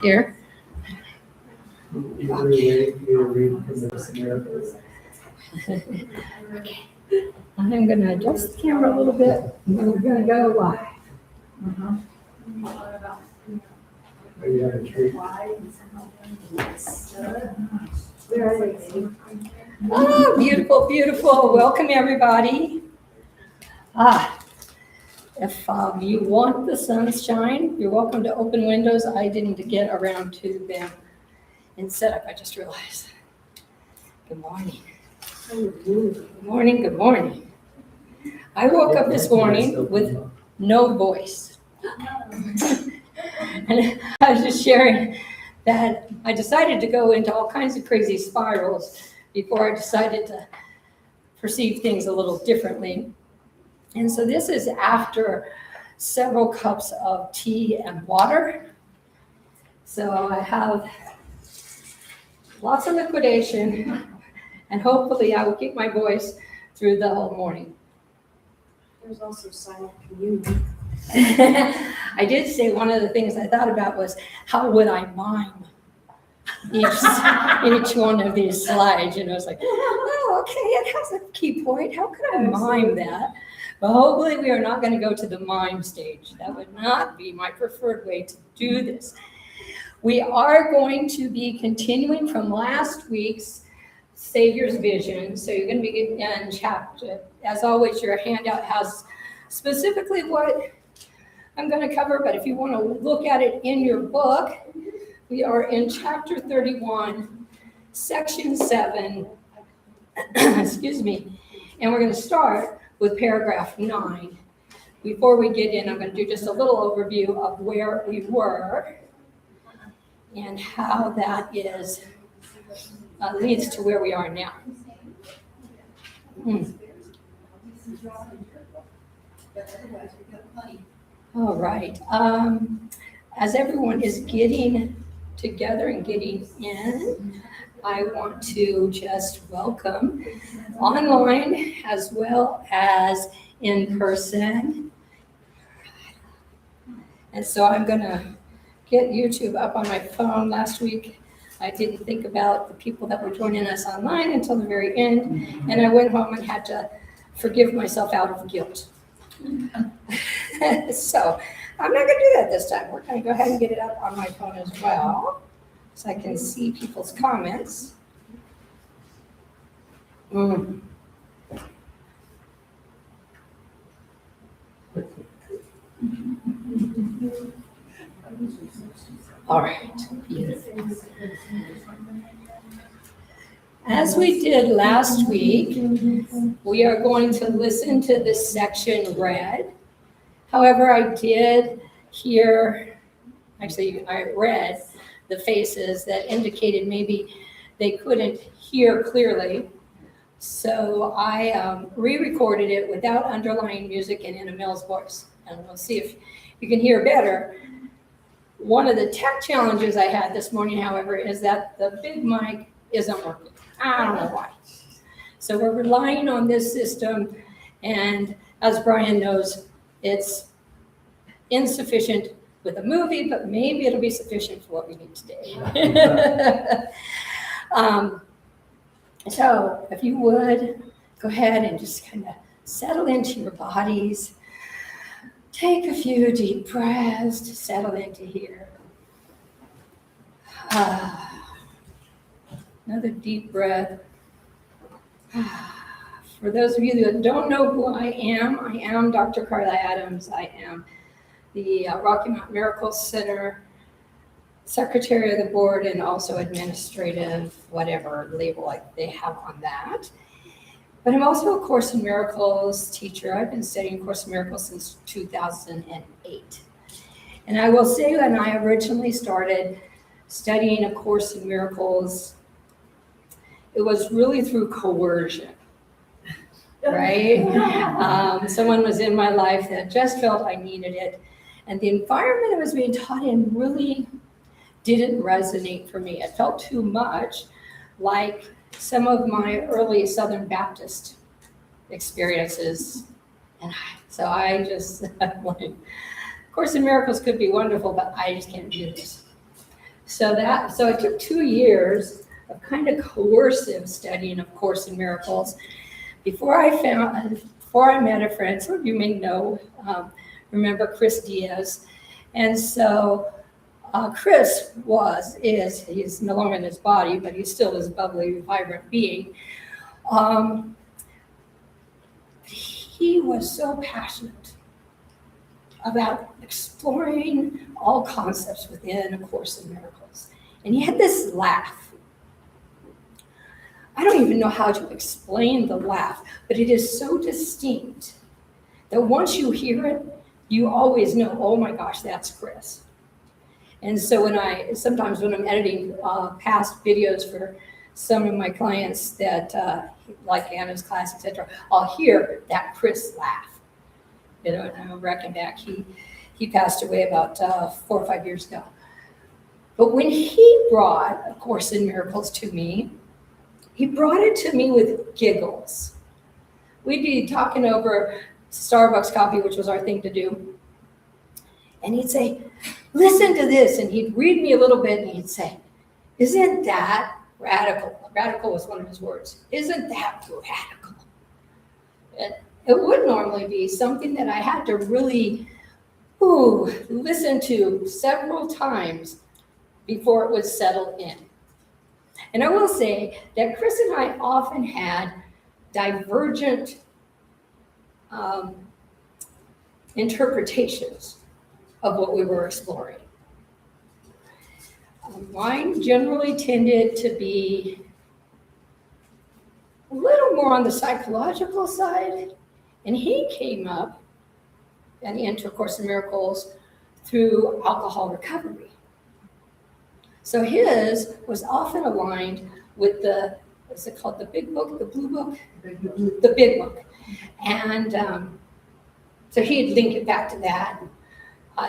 Here. Okay. I'm going to adjust the camera a little bit, and then we're going to go live. Oh, beautiful, beautiful. Welcome, everybody. If you want the sunshine, you're welcome to open windows. I didn't get around to them in setup. I just realized. Good morning. Good morning, good morning. I woke up this morning with no voice. And I was just sharing that I decided to go into all kinds of crazy spirals before I decided to perceive things a little differently. And so this is after several cups of tea and water. So I have lots of liquidation, and hopefully I will keep my voice through the whole morning. There's also silent communion. I did say one of the things I thought about was how would I mime each one of these slides. You know, it's like, oh, okay, it has a key point. How could I mime that? But hopefully we are not going to go to the mime stage. That would not be my preferred way to do this. We are going to be continuing from last week's Savior's Vision. So you're going to be in chapter. As always, your handout has specifically what I'm going to cover, but if you want to look at it in your book, we are in chapter 31, section 7, excuse me, and we're going to start with paragraph 9. Before we get in, I'm going to do just a little overview of where we were and how that is leads to where we are now. All right. As everyone is getting together and getting in, I want to just welcome online as well as in person. And so I'm going to get YouTube up on my phone. Last week, I didn't think about the people that were joining us online until the very end, and I went home and had to forgive myself out of guilt. So I'm not going to do that this time. We're going to go ahead and get it up on my phone as well, so I can see people's comments. All right. As we did last week, we are going to listen to this section read. However, I did hear, actually I read the faces that indicated maybe they couldn't hear clearly. So I re-recorded it without underlying music and in a male's voice. And we'll see if you can hear better. One of the tech challenges I had this morning, however, is that the big mic isn't working. I don't know why. So we're relying on this system, and as Brian knows, it's insufficient with a movie, but maybe it'll be sufficient for what we need today. So if you would, go ahead and just kind of settle into your bodies. Take a few deep breaths to settle into here. Another deep breath. For those of you that don't know who I am Dr. Carla Adams. I am the Rocky Mountain Miracle Center Secretary of the Board and also administrative, whatever label they have on that. But I'm also a Course in Miracles teacher. I've been studying Course in Miracles since 2008. And I will say when I originally started studying A Course in Miracles, it was really through coercion, right? Someone was in my life that just felt I needed it. And the environment I was being taught in really didn't resonate for me. It felt too much like some of my early Southern Baptist experiences. And so I just wanted, Course in Miracles could be wonderful, but I just can't do this. So it took 2 years of kind of coercive studying of Course in Miracles before I met a friend. Some of you may know, remember Chris Diaz. And so Chris he's no longer in his body, but he's still this bubbly, vibrant being. He was so passionate about exploring all concepts within A Course in Miracles. And he had this laugh. I don't even know how to explain the laugh, but it is so distinct that once you hear it, you always know, oh my gosh, that's Chris. And so sometimes when I'm editing past videos for some of my clients that like Anna's class, etc., I'll hear that Chris laugh. And I reckon back, he passed away about 4 or 5 years ago. But when he brought A Course in Miracles to me, he brought it to me with giggles. We'd be talking over Starbucks coffee, which was our thing to do. And he'd say, listen to this. And he'd read me a little bit and he'd say, isn't that radical? Radical was one of his words. Isn't that radical? And it would normally be something that I had to really listen to several times before it would settle in. And I will say that Chris and I often had divergent interpretations of what we were exploring. Mine generally tended to be a little more on the psychological side, and he came up and into A Course in Miracles through alcohol recovery. So his was often aligned with what's it called, the big book, the blue book? The big book. And so he'd link it back to that.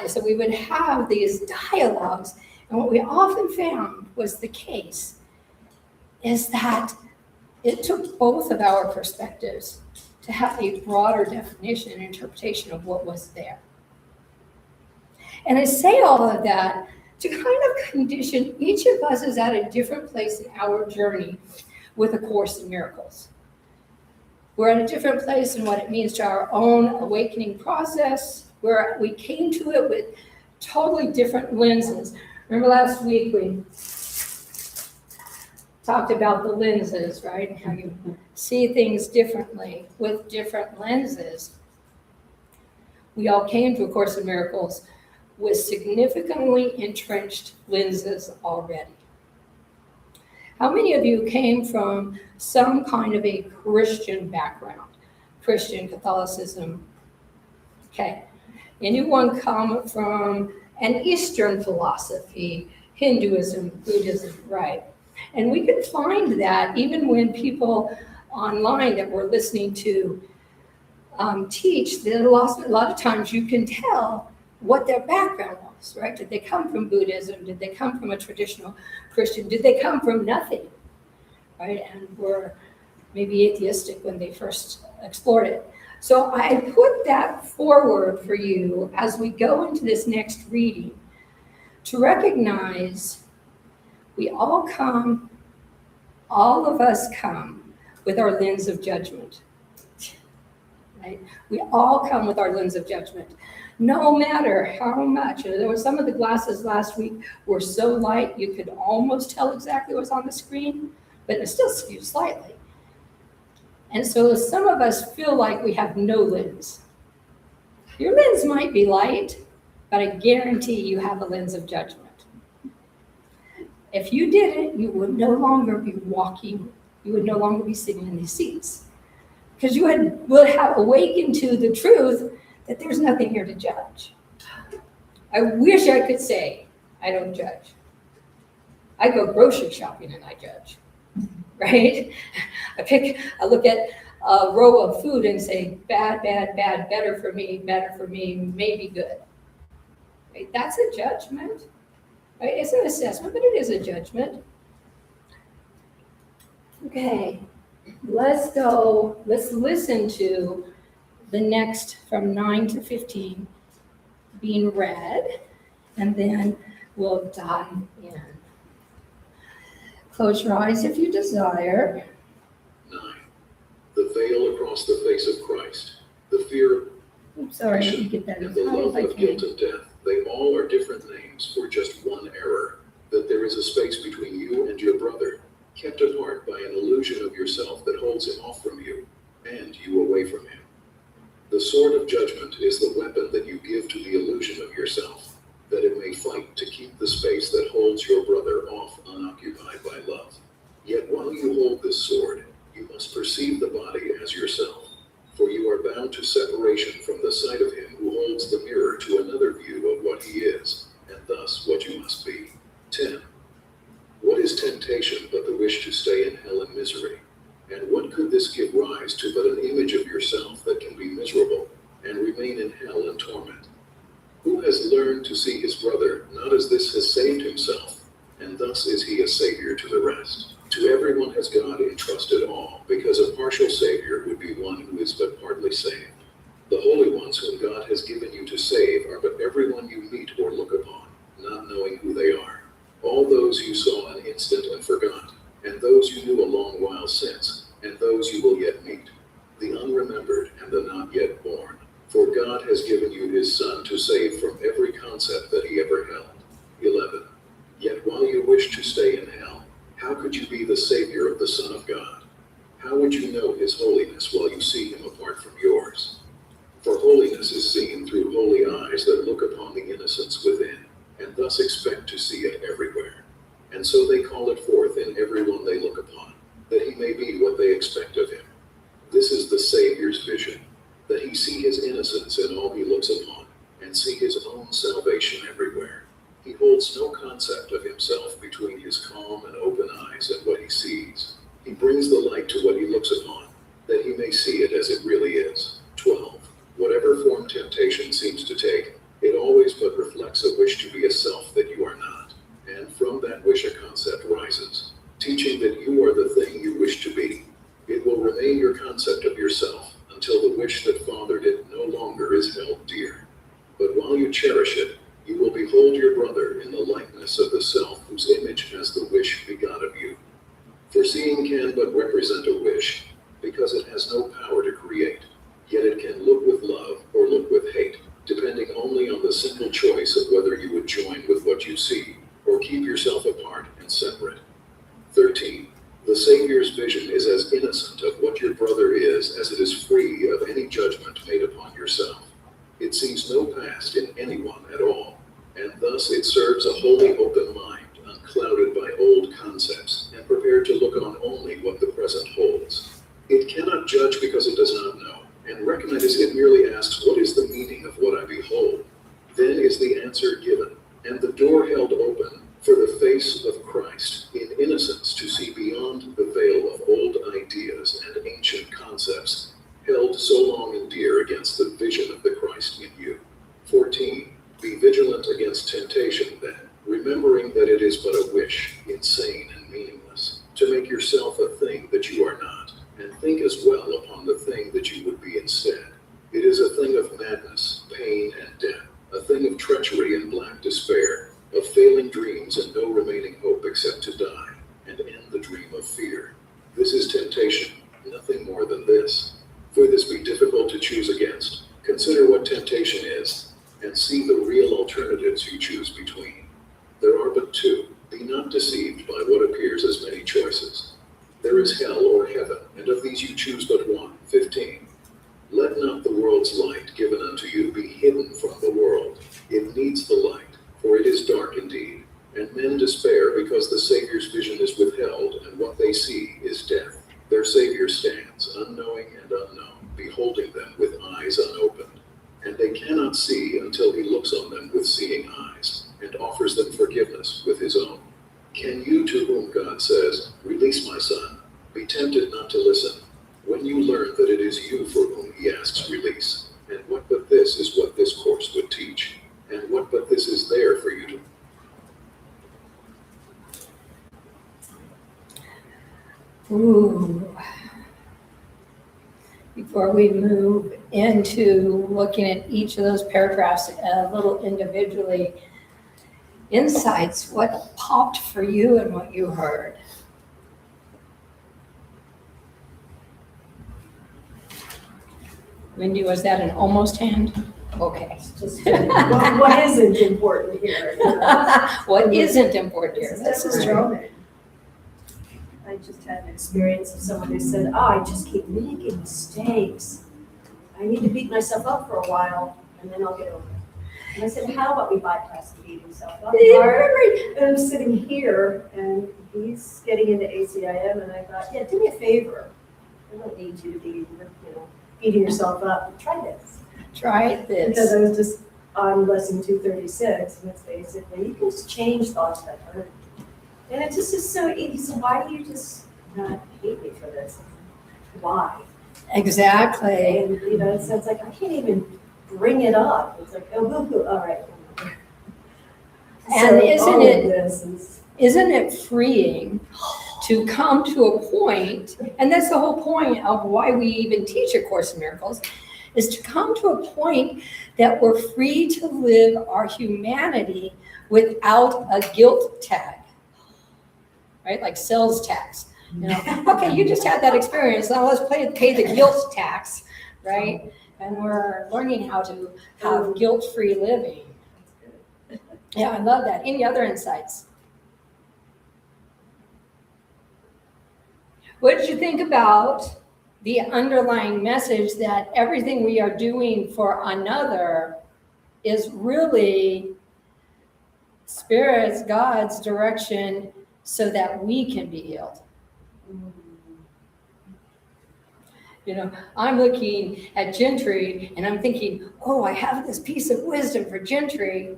So we would have these dialogues, and what we often found was the case is that it took both of our perspectives to have a broader definition and interpretation of what was there. And I say all of that to kind of condition each of us is at a different place in our journey with A Course in Miracles. We're at a different place in what it means to our own awakening process, where we came to it with totally different lenses. Remember last week we talked about the lenses, right? And how you see things differently with different lenses. We all came to A Course in Miracles with significantly entrenched lenses already. How many of you came from some kind of a Christian background? Christian, Catholicism. Okay. Anyone come from an Eastern philosophy, Hinduism, Buddhism, right? And we could find that even when people online that we're listening to teach, that a lot of times you can tell what their background was, right? Did they come from Buddhism? Did they come from a traditional Christian? Did they come from nothing, right? And were maybe atheistic when they first explored it. So I put that forward for you as we go into this next reading to recognize all of us come with our lens of judgment, right? We all come with our lens of judgment. No matter how much, there were some of the glasses last week were so light you could almost tell exactly what was on the screen, but it still skewed slightly. And so some of us feel like we have no lens. Your lens might be light, but I guarantee you have a lens of judgment. If you didn't, you would no longer be walking, you would no longer be sitting in these seats. Because you would have awakened to the truth that there's nothing here to judge. I wish I could say I don't judge. I go grocery shopping and I judge, right? I look at a row of food and say, bad, bad, bad, better for me, maybe good. Right? That's a judgment. Right? It's an assessment, but it is a judgment. Okay, let's listen to the next from 9 to 15 being read, and then we'll dive in. Close your eyes if you desire. 9. The veil across the face of Christ, the fear I'm sorry, I didn't get that and as the high love as I of guilt can. and death, they all are different names for just one error, that there is a space between you and your brother, kept apart by an illusion of yourself that holds him off from you, and you away from him. The sword of judgment is the weapon that you give to the illusion of yourself, that it may fight to keep the space that holds your brother off unoccupied by love. Yet while you hold this sword, you must perceive the body as yourself, for you are bound to separation from the sight of him who holds the mirror to another view of what he is, and thus what you must be. 10. What is temptation but the wish to stay in hell and misery? And what could this give rise to but an image of yourself that can be miserable and remain in hell and torment? Who has learned to see his brother not as this has saved himself, and thus is he a savior to the rest? To everyone has God entrusted all, because a partial savior would be one who is but partly saved. The holy ones whom God has given you to save are but everyone you meet or look upon, not knowing who they are. All those you saw an instant and forgot, and those you knew a long while since, and those you will yet meet, the unremembered and the not yet born. For God has given you his Son to save from every concept that he ever held. 11. Yet while you wish to stay in hell, how could you be the Savior of the Son of God? How would you know his holiness while you see him apart from yours? For holiness is seen through holy eyes that look upon the innocence within, and thus expect to see it everywhere. And so they call it forth in everyone they look upon, that he may be what they expect of him. This is the Savior's vision, that he see his innocence in all he looks upon, and see his own salvation everywhere. He holds no concept of himself between his calm and open eyes and what he sees. He brings the light to what he looks upon, that he may see it as it really is. 12. Whatever form temptation seems to take, it always but reflects a wish to be a self that you are not, and from that wish a concept rises, teaching that you are the thing you wish to be. It will remain your concept of yourself until the wish that fathered it no longer is held dear. But while you cherish it, you will behold your brother in the likeness of the self whose image has the wish begot of you. For seeing can but represent a wish, because it has no power to create, yet it can look with love or look with hate, depending only on the simple choice of whether you would join with what you see, or keep yourself apart and separate. 13. The Savior's vision is as innocent of what your brother is as it is free of any judgment made upon yourself. It sees no past in anyone at all, and thus it serves a wholly open mind, unclouded by old concepts, and prepared to look on only what the present holds. It cannot judge because it does not know, and recognize it merely asks, what is the meaning of what I behold? Then is the answer given, and the door held open for the face of Christ in innocence to see beyond the veil of old ideas and ancient concepts held so long and dear against the vision of the Christ in you. 14. Be vigilant against temptation then, remembering that it is but a wish, insane and meaningless, to make yourself a thing that you are not, and think as well upon the thing that you would be instead. It is a thing of madness, pain, and death, a thing of treachery and black despair, of failing dreams and no remaining hope except to die, and end the dream of fear. This is temptation, nothing more than this. For this be difficult to choose against, consider what temptation is, and see the real alternatives you choose between. There are but two. Be not deceived by what appears as many choices. There is hell or heaven, and of these you choose but one. 15. Let not the world's light given unto you be hidden from the world. It needs the light, for it is dark indeed, and men despair because the Savior's vision is withheld, and what they see is death. Their Savior stands, unknowing and unknown, beholding them with eyes unopened, and they cannot see until he looks on them with seeing eyes, and offers them forgiveness with his own. Can you, to whom God says, release my son, be tempted not to listen, when you learn that it is you for whom he asks release? And what but this is what this course would teach? And what but this is there for you to... Ooh. Before we move into looking at each of those paragraphs a little individually, insights, what popped for you and what you heard? Wendy, was that an almost hand? Okay. Just what isn't important here? What isn't important here? This is true. I just had an experience of someone who said, oh, I just keep making mistakes. I need to beat myself up for a while and then I'll get over it. And I said, how about we bypass the beating yourself up? And I'm sitting here and he's getting into ACIM and I thought, yeah, do me a favor. I don't need you to be, beating yourself up. Try this. Try this. Because I was just on lesson 236 and it's basically, you can just change thoughts that hurt. And it just is so easy. So why do you just not hate me for this? Why? Exactly. And, so it's like, I can't even bring it up. It's like, oh, boo-hoo, all right. And So isn't it freeing to come to a point, and that's the whole point of why we even teach A Course in Miracles, is to come to a point that we're free to live our humanity without a guilt tag. Right, like sales tax. Okay, you just had that experience. Now let's pay the guilt tax, right? And we're learning how to have guilt-free living. Yeah, I love that. Any other insights? What did you think about the underlying message that everything we are doing for another is really Spirit's, God's direction so that we can be healed? I'm looking at Gentry and I'm thinking, oh, I have this piece of wisdom for Gentry.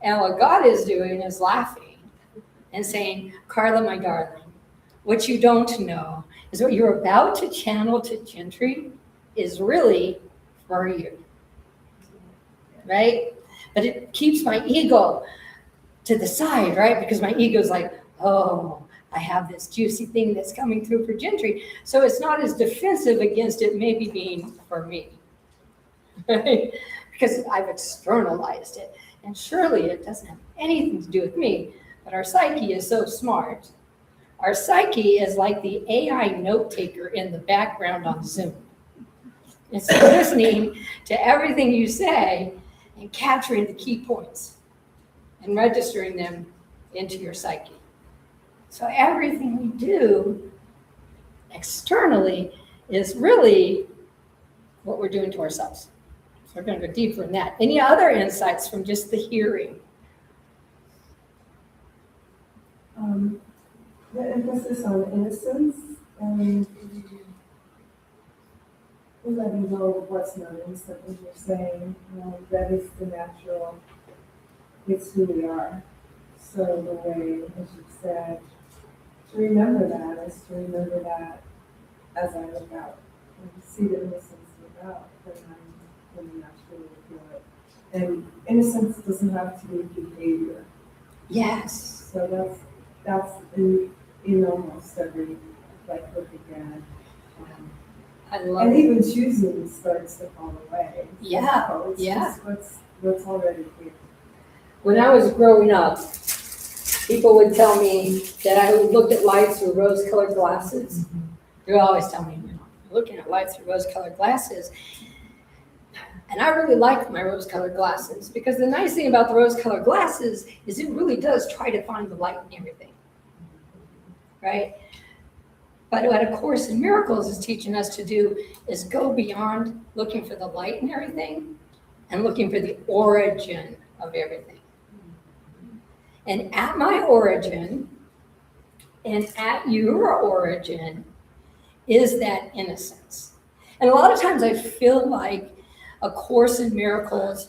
And what God is doing is laughing and saying, Carla, my darling, what you don't know is what you're about to channel to Gentry is really for you, right? But it keeps my ego to the side, right? Because my ego's like, oh, I have this juicy thing that's coming through for Gentry. So it's not as defensive against it maybe being for me, right? Because I've externalized it. And surely it doesn't have anything to do with me. But our psyche is so smart. Our psyche is like the AI note taker in the background on Zoom. It's listening to everything you say and capturing the key points and registering them into your psyche. So everything we do externally is really what we're doing to ourselves. So we're going to go deeper in that. Any other insights from just the hearing? The emphasis on innocence and letting go of what's not innocent, as you're saying, that is the natural, it's who we are. So the way, as you said, to remember that is to remember that as I look out and see the innocence without, then I'm going to naturally feel it. And innocence doesn't have to be behavior. Yes. So that's in almost every look again. I love And it. even choosing starts to fall away. Yeah, So it's yeah. just what's already here. When I was growing up, people would tell me that I looked at life through rose-colored glasses. They would always tell me, looking at life through rose-colored glasses. And I really like my rose-colored glasses because the nice thing about the rose-colored glasses is it really does try to find the light in everything, right? But what A Course in Miracles is teaching us to do is go beyond looking for the light in everything and looking for the origin of everything. And at my origin and at your origin is that innocence. And a lot of times I feel like A Course in Miracles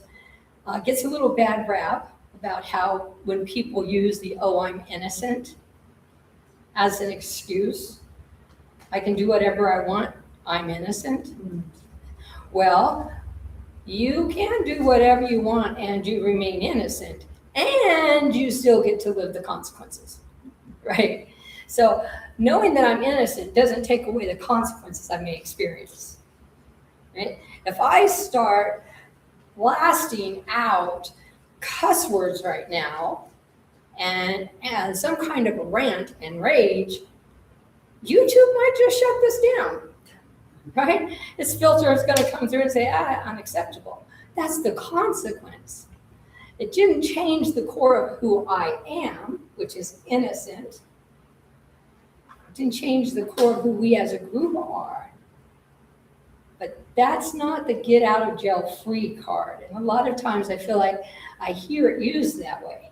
gets a little bad rap about how when people use the, oh, I'm innocent as an excuse, I can do whatever I want, I'm innocent. Well, you can do whatever you want and you remain innocent and you still get to live the consequences, right? So knowing that I'm innocent doesn't take away the consequences I may experience, right? If I start blasting out cuss words right now and some kind of a rant and rage, YouTube might just shut this down, right? Its filter is going to come through and say, unacceptable. That's the consequence. It didn't change the core of who I am, which is innocent. It didn't change the core of who we as a group are. But that's not the get out of jail free card. And a lot of times I feel like I hear it used that way.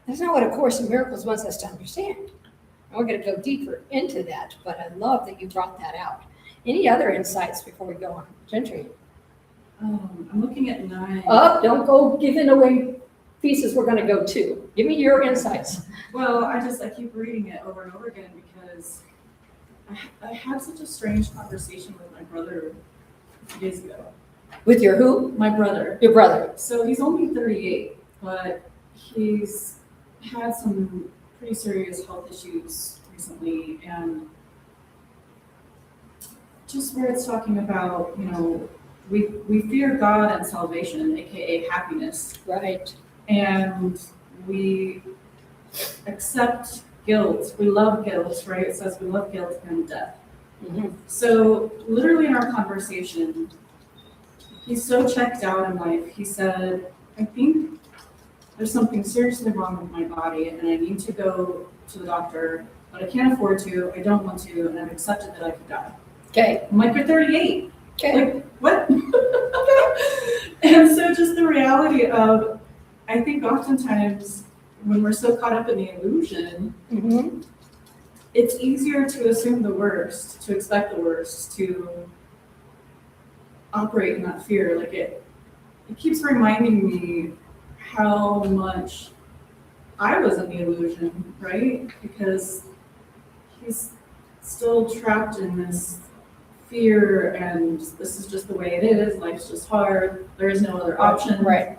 That's not what A Course in Miracles wants us to understand. And we're going to go deeper into that, but I love that you brought that out. Any other insights before we go on? Gentry? I'm looking at 9. Oh, don't go giving away pieces we're going to go to. Give me your insights. Well, I keep reading it over and over again because I had such a strange conversation with my brother a few days ago. With your who? My brother. Your brother. So he's only 38, but he's had some pretty serious health issues recently, and just where it's talking about, we fear God and salvation, aka happiness, Right. and we accept guilt. We love guilt, right? It says we love guilt and death. Mm-hmm. So literally in our conversation, he's so checked out in life. He said, I think there's something seriously wrong with my body and I need to go to the doctor, but I can't afford to, I don't want to, and I've accepted that I could die. Okay. I'm like, you're 38. Okay. Like, what? And so just the reality of, I think oftentimes when we're so caught up in the illusion, Mm-hmm. it's easier to assume the worst, to expect the worst, to operate in that fear. Like it keeps reminding me how much I was in the illusion, right? Because he's still trapped in this fear and this is just the way it is, life's just hard, there is no other option. Right.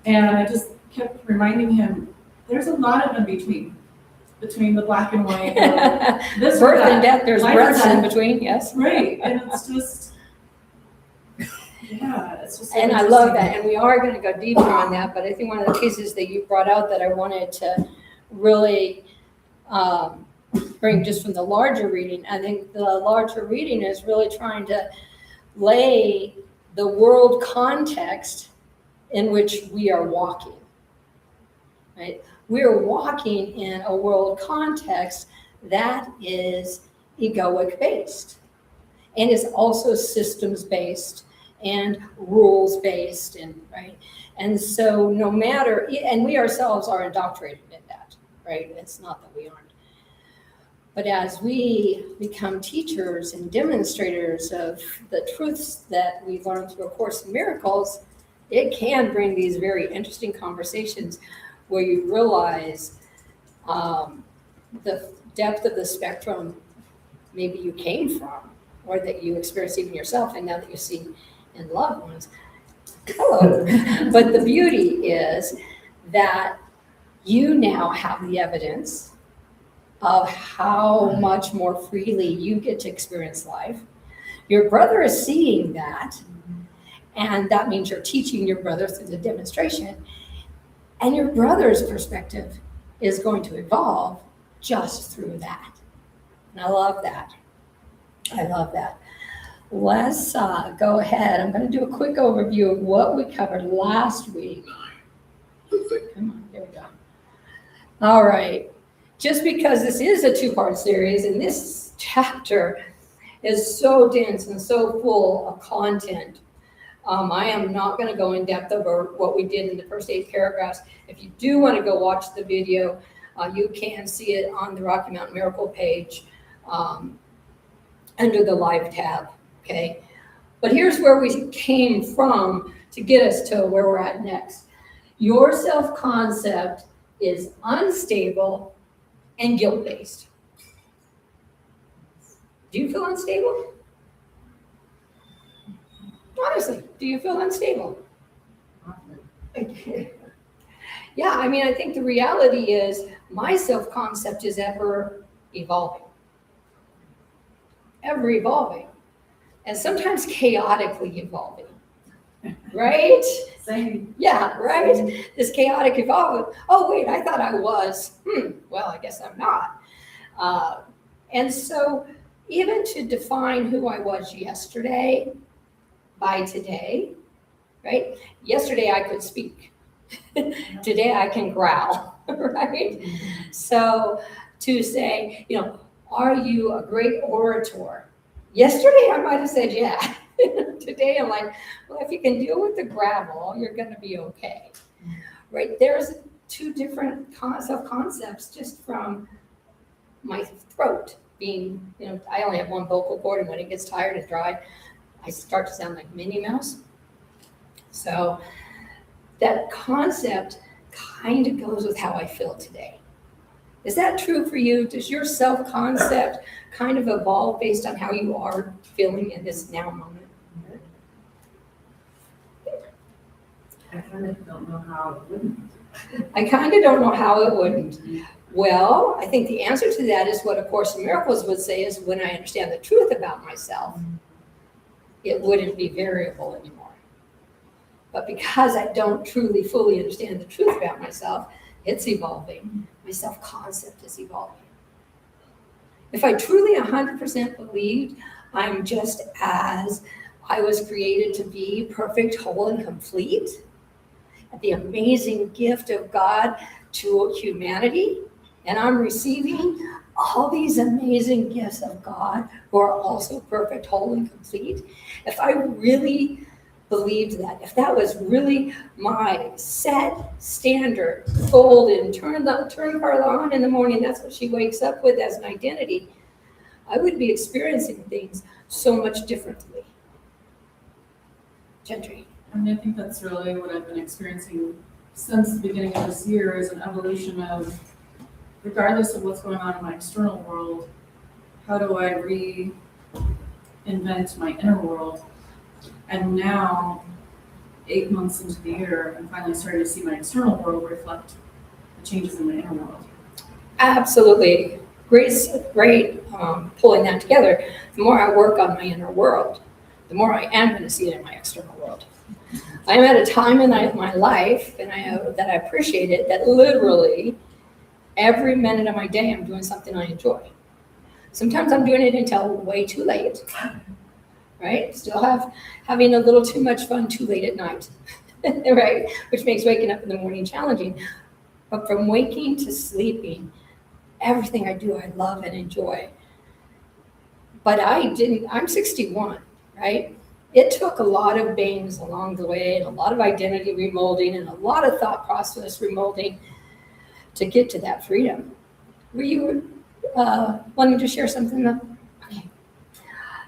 And I just kept reminding him, there's a lot of in between the black and white, this or Birth and that. death, there's Life or breaths in death. between, yes. Right, and it's just, yeah, it's just so And I love interesting. that, and we are going to go deeper on that, but I think one of the pieces that you brought out that I wanted to really bring just from the larger reading, I think the larger reading is really trying to lay the world context in which we are walking, right? We're walking in a world context that is egoic based and is also systems based and rules based, and right. And so no matter, and we ourselves are indoctrinated in that, right? It's not that we aren't. But as we become teachers and demonstrators of the truths that we learn through A Course in Miracles, it can bring these very interesting conversations where you realize the depth of the spectrum maybe you came from, or that you experienced even yourself, and now that you see in loved ones. Hello. But the beauty is that you now have the evidence of how much more freely you get to experience life. Your brother is seeing that, and that means you're teaching your brother through the demonstration. And your brother's perspective is going to evolve just through that. And I love that. I love that. Let's go ahead. I'm going to do a quick overview of what we covered last week. 9. The thing. Come on, there we go. All right. Just because this is a 2-part series and this chapter is so dense and so full of content, I am not going to go in depth over what we did in the first 8 paragraphs. If you do want to go watch the video, you can see it on the Rocky Mountain Miracle page under the live tab. Okay. But here's where we came from to get us to where we're at next. Your self-concept is unstable and guilt-based. Do you feel unstable? Honestly, do you feel unstable? Yeah, I mean, I think the reality is my self-concept is ever evolving. Ever evolving. And sometimes chaotically evolving. Right? Same. Yeah, right? This chaotic evolving. Oh, wait, I thought I was. Well, I guess I'm not. And so even to define who I was yesterday by today, right? Yesterday I could speak. Today I can growl, right? So to say, are you a great orator? Yesterday I might have said, yeah. Today I'm like, well, if you can deal with the gravel, you're going to be okay, right? There's two different self-concepts just from my throat being, I only have one vocal cord, and when it gets tired and dry, I start to sound like Minnie Mouse. So that concept kind of goes with how I feel today. Is that true for you? Does your self-concept kind of evolve based on how you are feeling in this now moment? I kind of don't know how it wouldn't. I kind of don't know how it wouldn't. Well, I think the answer to that is what A Course in Miracles would say is when I understand the truth about myself, it wouldn't be variable anymore. But because I don't truly fully understand the truth about myself, it's evolving. My self-concept is evolving. If I truly 100% believed I'm just as I was created to be, perfect, whole, and complete, the amazing gift of God to humanity, and I'm receiving all these amazing gifts of God who are also perfect, whole, and complete. If I really believed that, if that was really my set standard, golden, turn Carla on in the morning, that's what she wakes up with as an identity, I would be experiencing things so much differently. Gentry. I mean, I think that's really what I've been experiencing since the beginning of this year is an evolution of, regardless of what's going on in my external world, how do I reinvent my inner world? And now, 8 months into the year, I'm finally starting to see my external world reflect the changes in my inner world. Absolutely. Great pulling that together. The more I work on my inner world, the more I am going to see it in my external world. I'm at a time in my life, and that I appreciate it, that literally every minute of my day I'm doing something I enjoy. Sometimes I'm doing it until way too late, right? Still having a little too much fun too late at night, right? Which makes waking up in the morning challenging. But from waking to sleeping, everything I do I love and enjoy. But I'm 61, right? It took a lot of bangs along the way and a lot of identity remolding and a lot of thought process remolding to get to that freedom. Were you wanting to share something? Okay.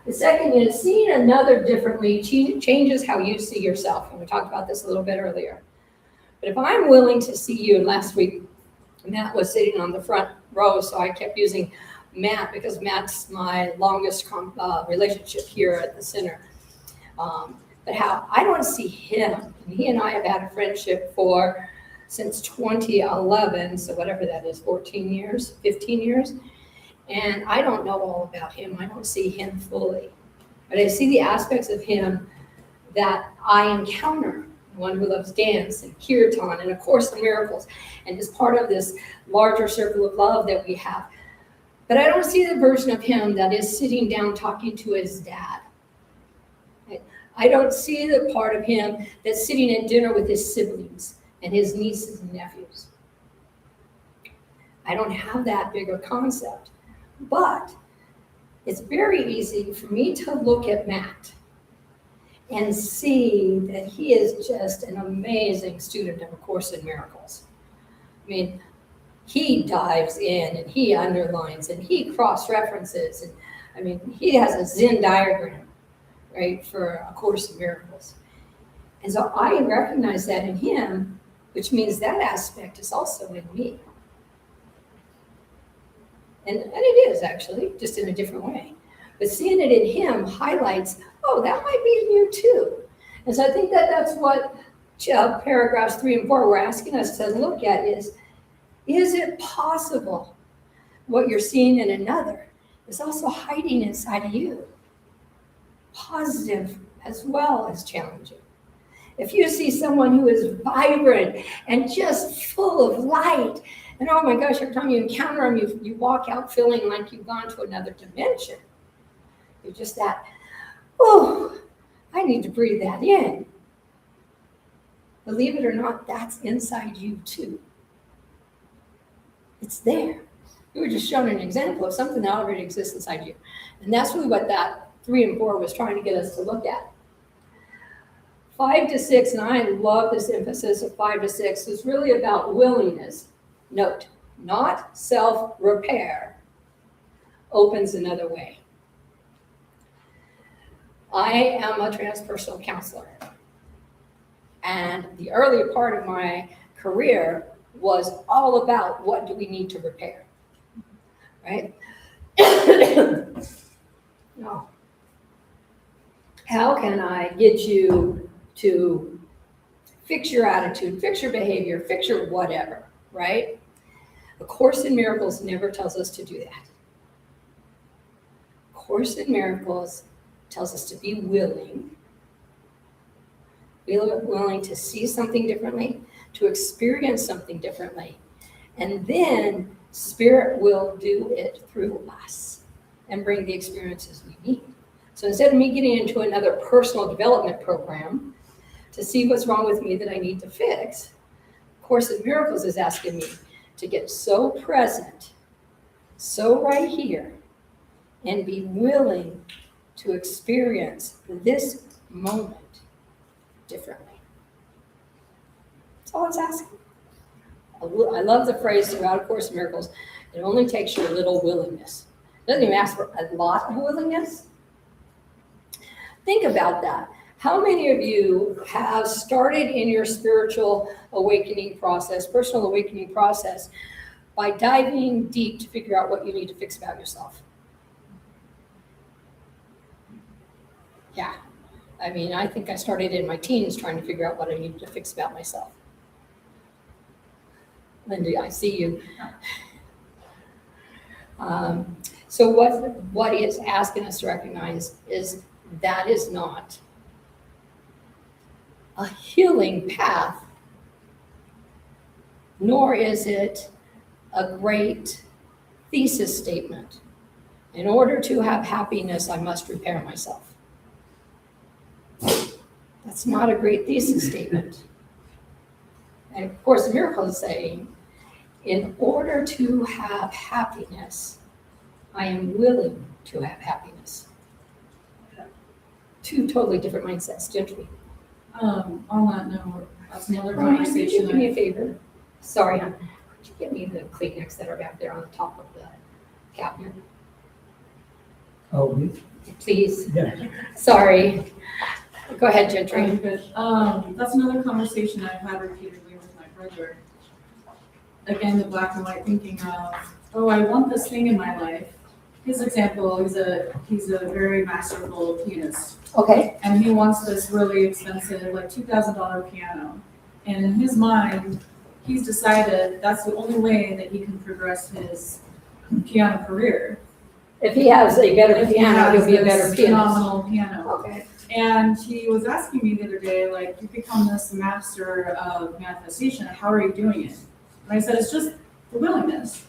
The second is seeing another differently changes how you see yourself. And we talked about this a little bit earlier. But if I'm willing to see you, and last week Matt was sitting on the front row, so I kept using Matt because Matt's my longest relationship here at the center. But how I don't see him, and he and I have had a friendship since 2011, so whatever that is, 14 years, 15 years, and I don't know all about him. I don't see him fully, but I see the aspects of him that I encounter. One who loves dance and kirtan and A Course in Miracles and is part of this larger circle of love that we have. But I don't see the version of him that is sitting down talking to his dad. I don't see the part of him that's sitting at dinner with his siblings and his nieces and nephews. I don't have that bigger concept. But it's very easy for me to look at Matt and see that he is just an amazing student of A Course in Miracles. I mean, he dives in and he underlines and he cross-references. And I mean, he has a Zen diagram, right, for A Course in Miracles. And so I recognize that in him, which means that aspect is also in me. And it is actually, just in a different way. But seeing it in him highlights, oh, that might be in you too. And so I think that's what paragraphs 3 and 4 were asking us to look at is it possible what you're seeing in another is also hiding inside of you? Positive as well as challenging. If you see someone who is vibrant and just full of light, and oh my gosh, every time you encounter them, you walk out feeling like you've gone to another dimension. They're just that, oh, I need to breathe that in. Believe it or not, that's inside you too. It's there. You were just shown an example of something that already exists inside you. And that's really what that 3 and 4 was trying to get us to look at. 5 to 6, and I love this emphasis of 5 to 6, is really about willingness. Note, not self-repair opens another way. I am a transpersonal counselor. And the earlier part of my career was all about what do we need to repair, right? No. How can I get you to fix your attitude, fix your behavior, fix your whatever, right? A Course in Miracles never tells us to do that. A Course in Miracles tells us to be willing to see something differently, to experience something differently. And then Spirit will do it through us and bring the experiences we need. So instead of me getting into another personal development program to see what's wrong with me that I need to fix, Course in Miracles is asking me to get so present, so right here, and be willing to experience this moment differently. That's all it's asking. I love the phrase throughout A Course in Miracles, it only takes your little willingness. It doesn't even ask for a lot of willingness. Think about that. How many of you have started in your spiritual awakening process, personal awakening process, by diving deep to figure out what you need to fix about yourself? Yeah. I mean, I think I started in my teens trying to figure out what I needed to fix about myself. Linda, I see you. So what he is asking us to recognize is that is not a healing path, nor is it a great thesis statement. In order to have happiness, I must repair myself. That's not a great thesis statement. And of course, the miracle is saying, in order to have happiness, I am willing to have happiness. Two totally different mindsets, gently. On that note, that's another Brian, could you conversation. do me a favor? Sorry, hon. Could you get me the Kleenex that are back there on the top of the cabinet? Oh, me? Please. Yeah. Sorry. Go ahead, Gentry. That's another conversation I've had repeatedly with my brother. Again, the black and white thinking of, oh, I want this thing in my life. His example, he's a very masterful pianist. Okay. And he wants this really expensive, like $2,000 piano. And in his mind, he's decided that's the only way that he can progress his piano career. If he has a better If he piano, has he'll be a this better pianist. phenomenal piano. Okay. And he was asking me the other day, like, you've become this master of manifestation. How are you doing it? And I said, it's just the willingness.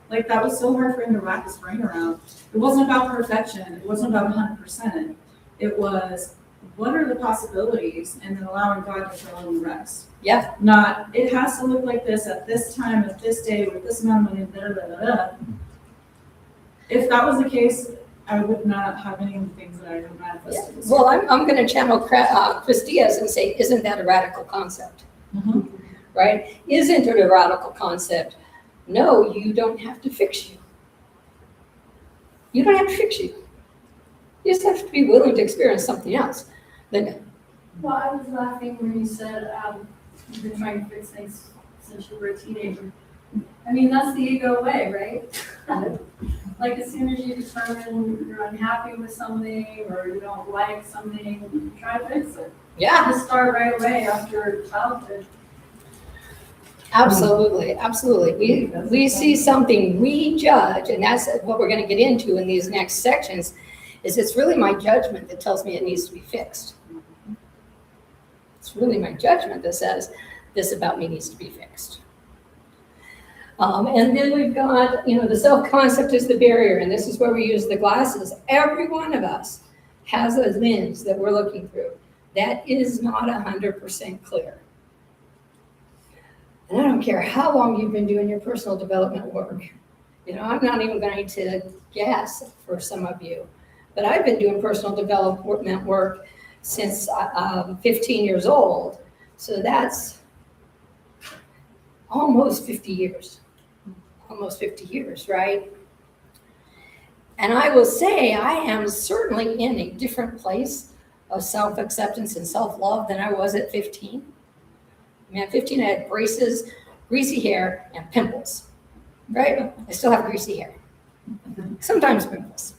Like, that was so hard for him to wrap his brain around. It wasn't about perfection. It wasn't about 100%. It was, what are the possibilities? And then allowing God to fill in the rest. Yeah. Not, it has to look like this at this time, at this day, with this amount of money, da, da, da, da. If that was the case, I would not have any of the things that I have manifested. Yeah. Well, I'm going to channel Chris Diaz and say, isn't that a radical concept? Mhm. Right? Isn't it a radical concept? No, you don't have to fix you. You don't have to fix you. You just have to be willing to experience something else. Linda. Well, I was laughing when you said you've been trying to fix things since you were a teenager. I mean, that's the ego way, right? Like, as soon as you determine you're unhappy with something or you don't like something, try to fix it. Yeah. Just start right away after childhood. Absolutely, absolutely. We see something, we judge, and that's what we're going to get into in these next sections, is it's really my judgment that tells me it needs to be fixed. It's really my judgment that says this about me needs to be fixed. And then we've got, the self-concept is the barrier, and this is where we use the glasses. Every one of us has a lens that we're looking through. That is not 100% clear. And I don't care how long you've been doing your personal development work. I'm not even going to guess for some of you, but I've been doing personal development work since 15 years old. So that's almost 50 years. Almost 50 years, right? And I will say I am certainly in a different place of self-acceptance and self-love than I was at 15. At 15, I had braces, greasy hair, and pimples, right? I still have greasy hair, sometimes pimples,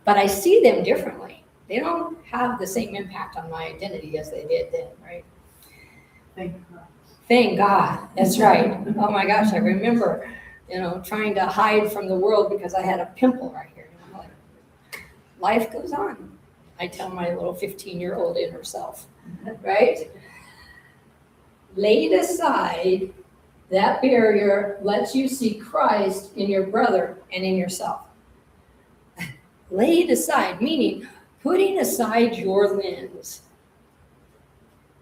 but I see them differently. They don't have the same impact on my identity as they did then, right? Thank God. Thank God, that's right. Oh my gosh, I remember, trying to hide from the world because I had a pimple right here. I'm like, life goes on, I tell my little 15-year-old inner self, right? Laid aside, that barrier lets you see Christ in your brother and in yourself. Laid aside, meaning putting aside your lens,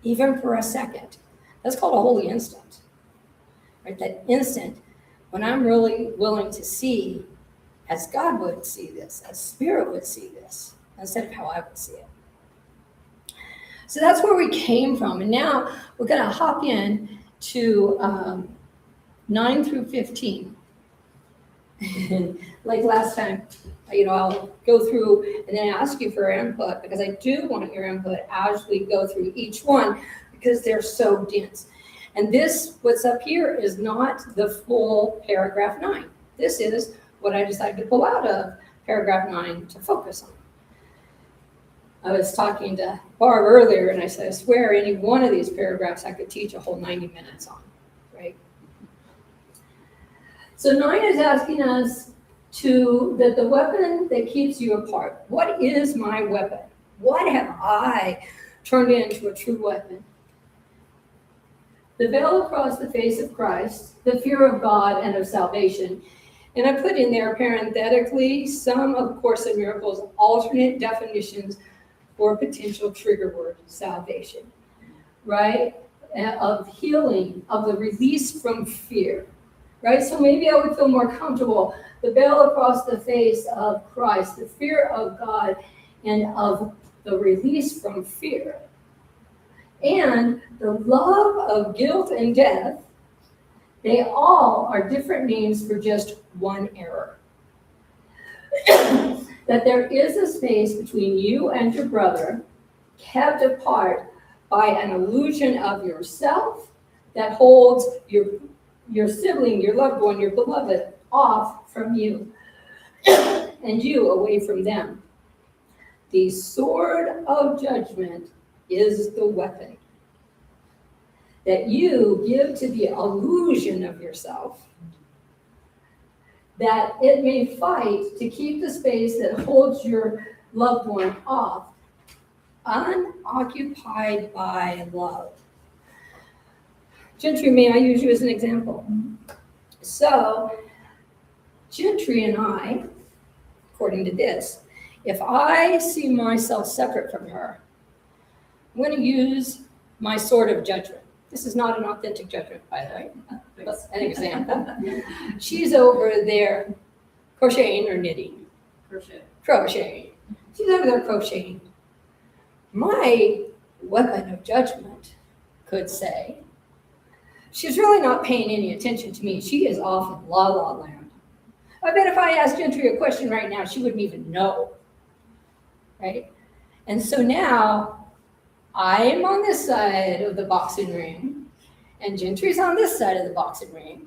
even for a second. That's called a holy instant, right? That instant when I'm really willing to see as God would see this, as Spirit would see this, instead of how I would see it. So that's where we came from. And now we're going to hop in to 9 through 15. Like last time, I'll go through and then ask you for input, because I do want your input as we go through each one, because they're so dense. And this, what's up here, is not the full paragraph 9. This is what I decided to pull out of paragraph 9 to focus on. I was talking to Barb earlier, and I said, I swear any one of these paragraphs I could teach a whole 90 minutes on, right? So 9 is asking us that the weapon that keeps you apart. What is my weapon? What have I turned into a true weapon? The veil across the face of Christ, the fear of God and of salvation. And I put in there parenthetically some of Course in Miracles alternate definitions for potential trigger word, salvation, right? Of healing, of the release from fear, right? So maybe I would feel more comfortable. The veil across the face of Christ, the fear of God, and of the release from fear. And the love of guilt and death, they all are different names for just one error. That there is a space between you and your brother, kept apart by an illusion of yourself that holds your sibling, your loved one, your beloved off from you, and you away from them. The sword of judgment is the weapon that you give to the illusion of yourself, that it may fight to keep the space that holds your loved one off, unoccupied by love. Gentry, may I use you as an example? So, Gentry and I, according to this, if I see myself separate from her, I'm going to use my sword of judgment. This is not an authentic judgment, by the way, but an example. She's over there crocheting or knitting. Crocheting. She's over there crocheting. My weapon of judgment could say, she's really not paying any attention to me. She is off in la la land. I bet if I asked Gentry a question right now, she wouldn't even know, right? And so now I am on this side of the boxing ring, and Gentry's on this side of the boxing ring,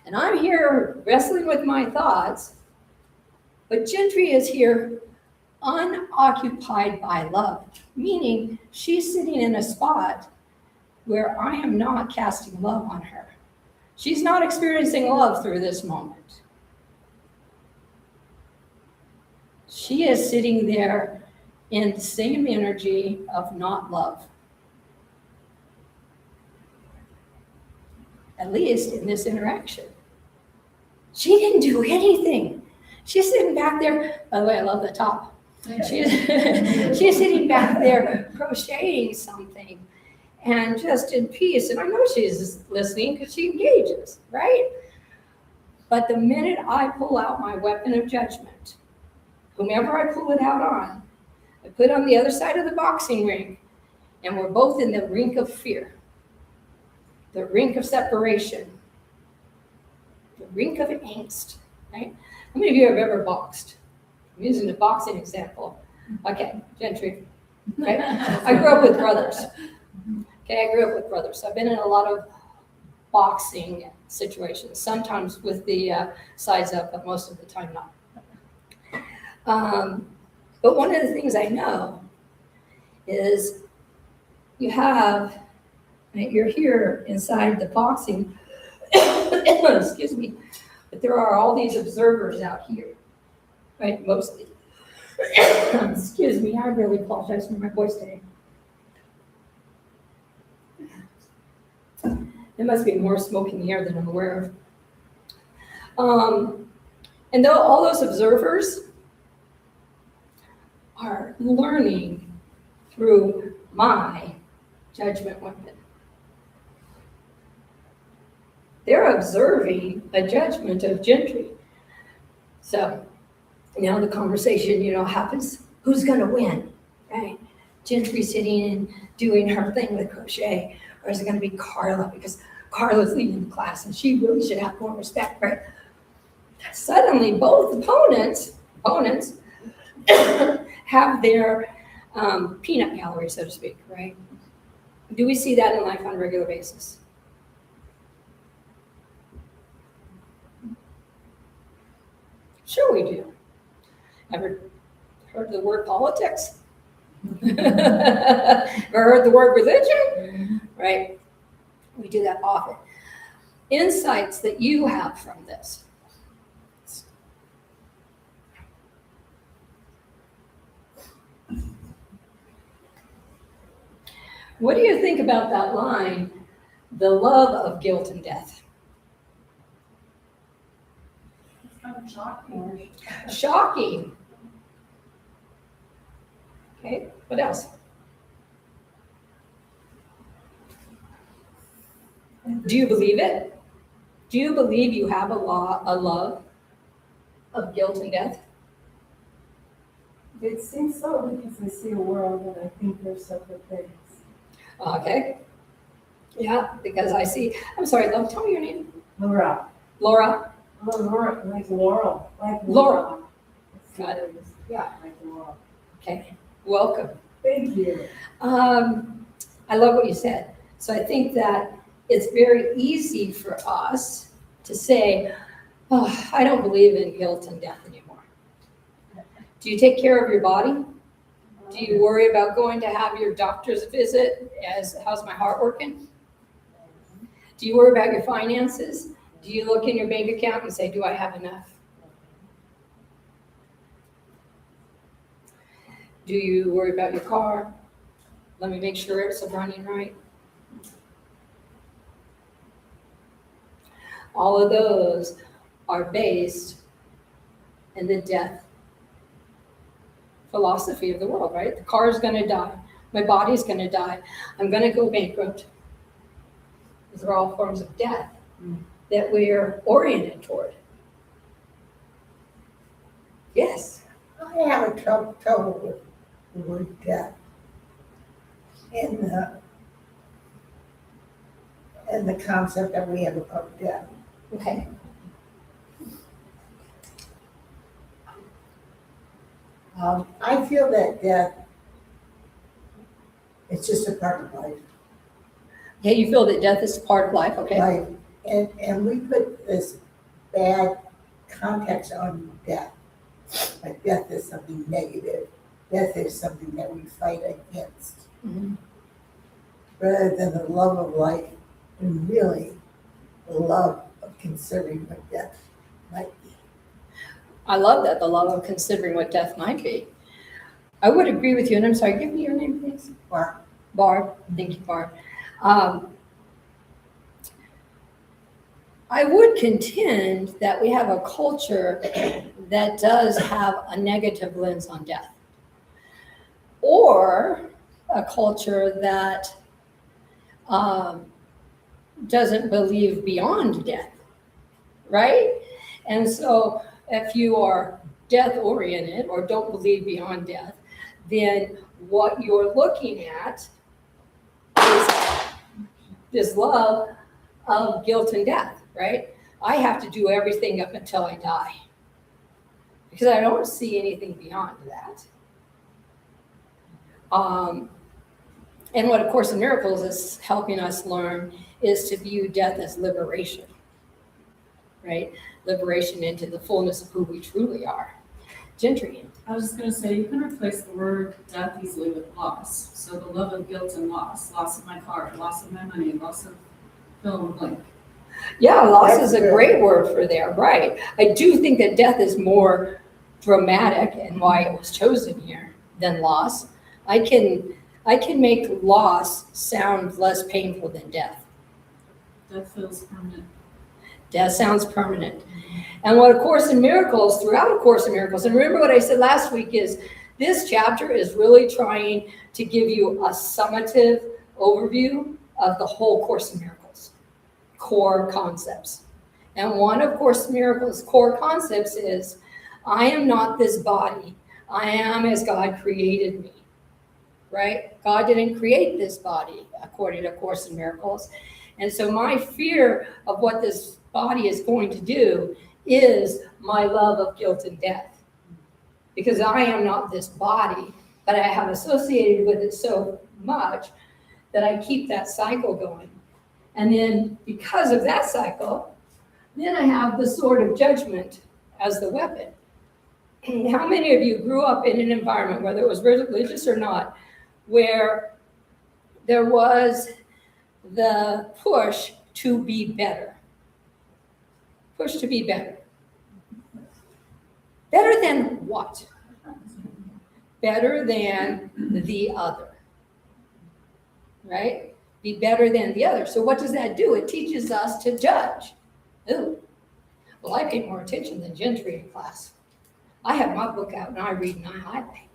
and I'm here wrestling with my thoughts, but Gentry is here unoccupied by love, meaning she's sitting in a spot where I am not casting love on her. She's not experiencing love through this moment. She is sitting there in the same energy of not love. At least in this interaction. She didn't do anything. She's sitting back there. By the way, I love the top. She's sitting back there crocheting something and just in peace. And I know she's listening because she engages, right? But the minute I pull out my weapon of judgment, whomever I pull it out on, I put on the other side of the boxing ring, and we're both in the rink of fear, the rink of separation, the rink of angst, right? How many of you have ever boxed? I'm using the boxing example. Okay, gentry. Okay, I grew up with brothers. Okay, I grew up with brothers. I've been in a lot of boxing situations, sometimes with the sides up, but most of the time not. But one of the things I know is you're here inside the boxing, excuse me, but there are all these observers out here, right, mostly. Excuse me, I really apologize for my voice today. There must be more smoke in the air than I'm aware of. And though all those observers are learning through my judgment weapon. They're observing a judgment of gentry. So now the conversation, happens, who's gonna win, right? Gentry sitting and doing her thing with crochet, or is it gonna be Carla? Because Carla's leading the class and she really should have more respect, right? Suddenly both opponents have their peanut gallery, so to speak, right? Do we see that in life on a regular basis? Sure we do. Ever heard the word politics? Ever heard the word religion? Right? We do that often. Insights that you have from this. What do you think about that line, the love of guilt and death? It's kind of shocking. Shocking. Okay, what else? Do you believe it? Do you believe you have a love of guilt and death? It seems so because I see a world and I think they're separate things. Okay. Yeah, because I see, I'm sorry, love, tell me your name. Laura. Laura? Oh, Laura, like Laurel. Like Laura. Got it. Yeah, like Laurel. Okay, welcome. Thank you. I love what you said. So I think that it's very easy for us to say, oh, I don't believe in guilt and death anymore. Do you take care of your body? Do you worry about going to have your doctor's visit as how's my heart working? Do you worry about your finances? Do you look in your bank account and say, do I have enough? Do you worry about your car? Let me make sure it's running right. All of those are based in the death philosophy of the world, right? The car is going to die. My body's going to die. I'm going to go bankrupt. These are all forms of death that we're oriented toward. Yes. I have a trouble with the word death. And the concept that we have about death. Okay. I feel that death is just a part of life. Yeah, you feel that death is part of life, okay? Life. And we put this bad context on death. Like death is something negative. Death is something that we fight against. Mhm. Rather than the love of life and really the love of considering what death might be. I love that, the love of considering what death might be. I would agree with you, and I'm sorry, give me your name, please. Barb. Thank you, Barb. I would contend that we have a culture that does have a negative lens on death, or a culture that doesn't believe beyond death, right? And so if you are death-oriented or don't believe beyond death, then what you're looking at is this love of guilt and death, right? I have to do everything up until I die because I don't see anything beyond that. And what A Course in Miracles is helping us learn is to view death as liberation, right? Liberation into the fullness of who we truly are. Gentry. I was just gonna say, you can replace the word death easily with loss. So the love of guilt and loss of my car, loss of my money, loss of fill in the blank. Yeah, loss That's is a good. great word for there, right? I do think that death is more dramatic and why it was chosen here than loss. I can make loss sound less painful than death. Death feels permanent. Death sounds permanent. And what A Course in Miracles, throughout A Course in Miracles, and remember what I said last week is this chapter is really trying to give you a summative overview of the whole Course in Miracles, core concepts. And one of Course in Miracles' core concepts is, I am not this body. I am as God created me, right? God didn't create this body, according to Course in Miracles. And so my fear of what this body is going to do is my love of guilt and death. Because I am not this body, but I have associated with it so much that I keep that cycle going. And then because of that cycle, then I have the sword of judgment as the weapon. How many of you grew up in an environment, whether it was religious or not, where there was the push to be better? Push to be better. Better than what? Better than the other. Right? Be better than the other. So what does that do? It teaches us to judge. Ooh, well, I pay more attention than Gentry in class. I have my book out and I read and I highlight.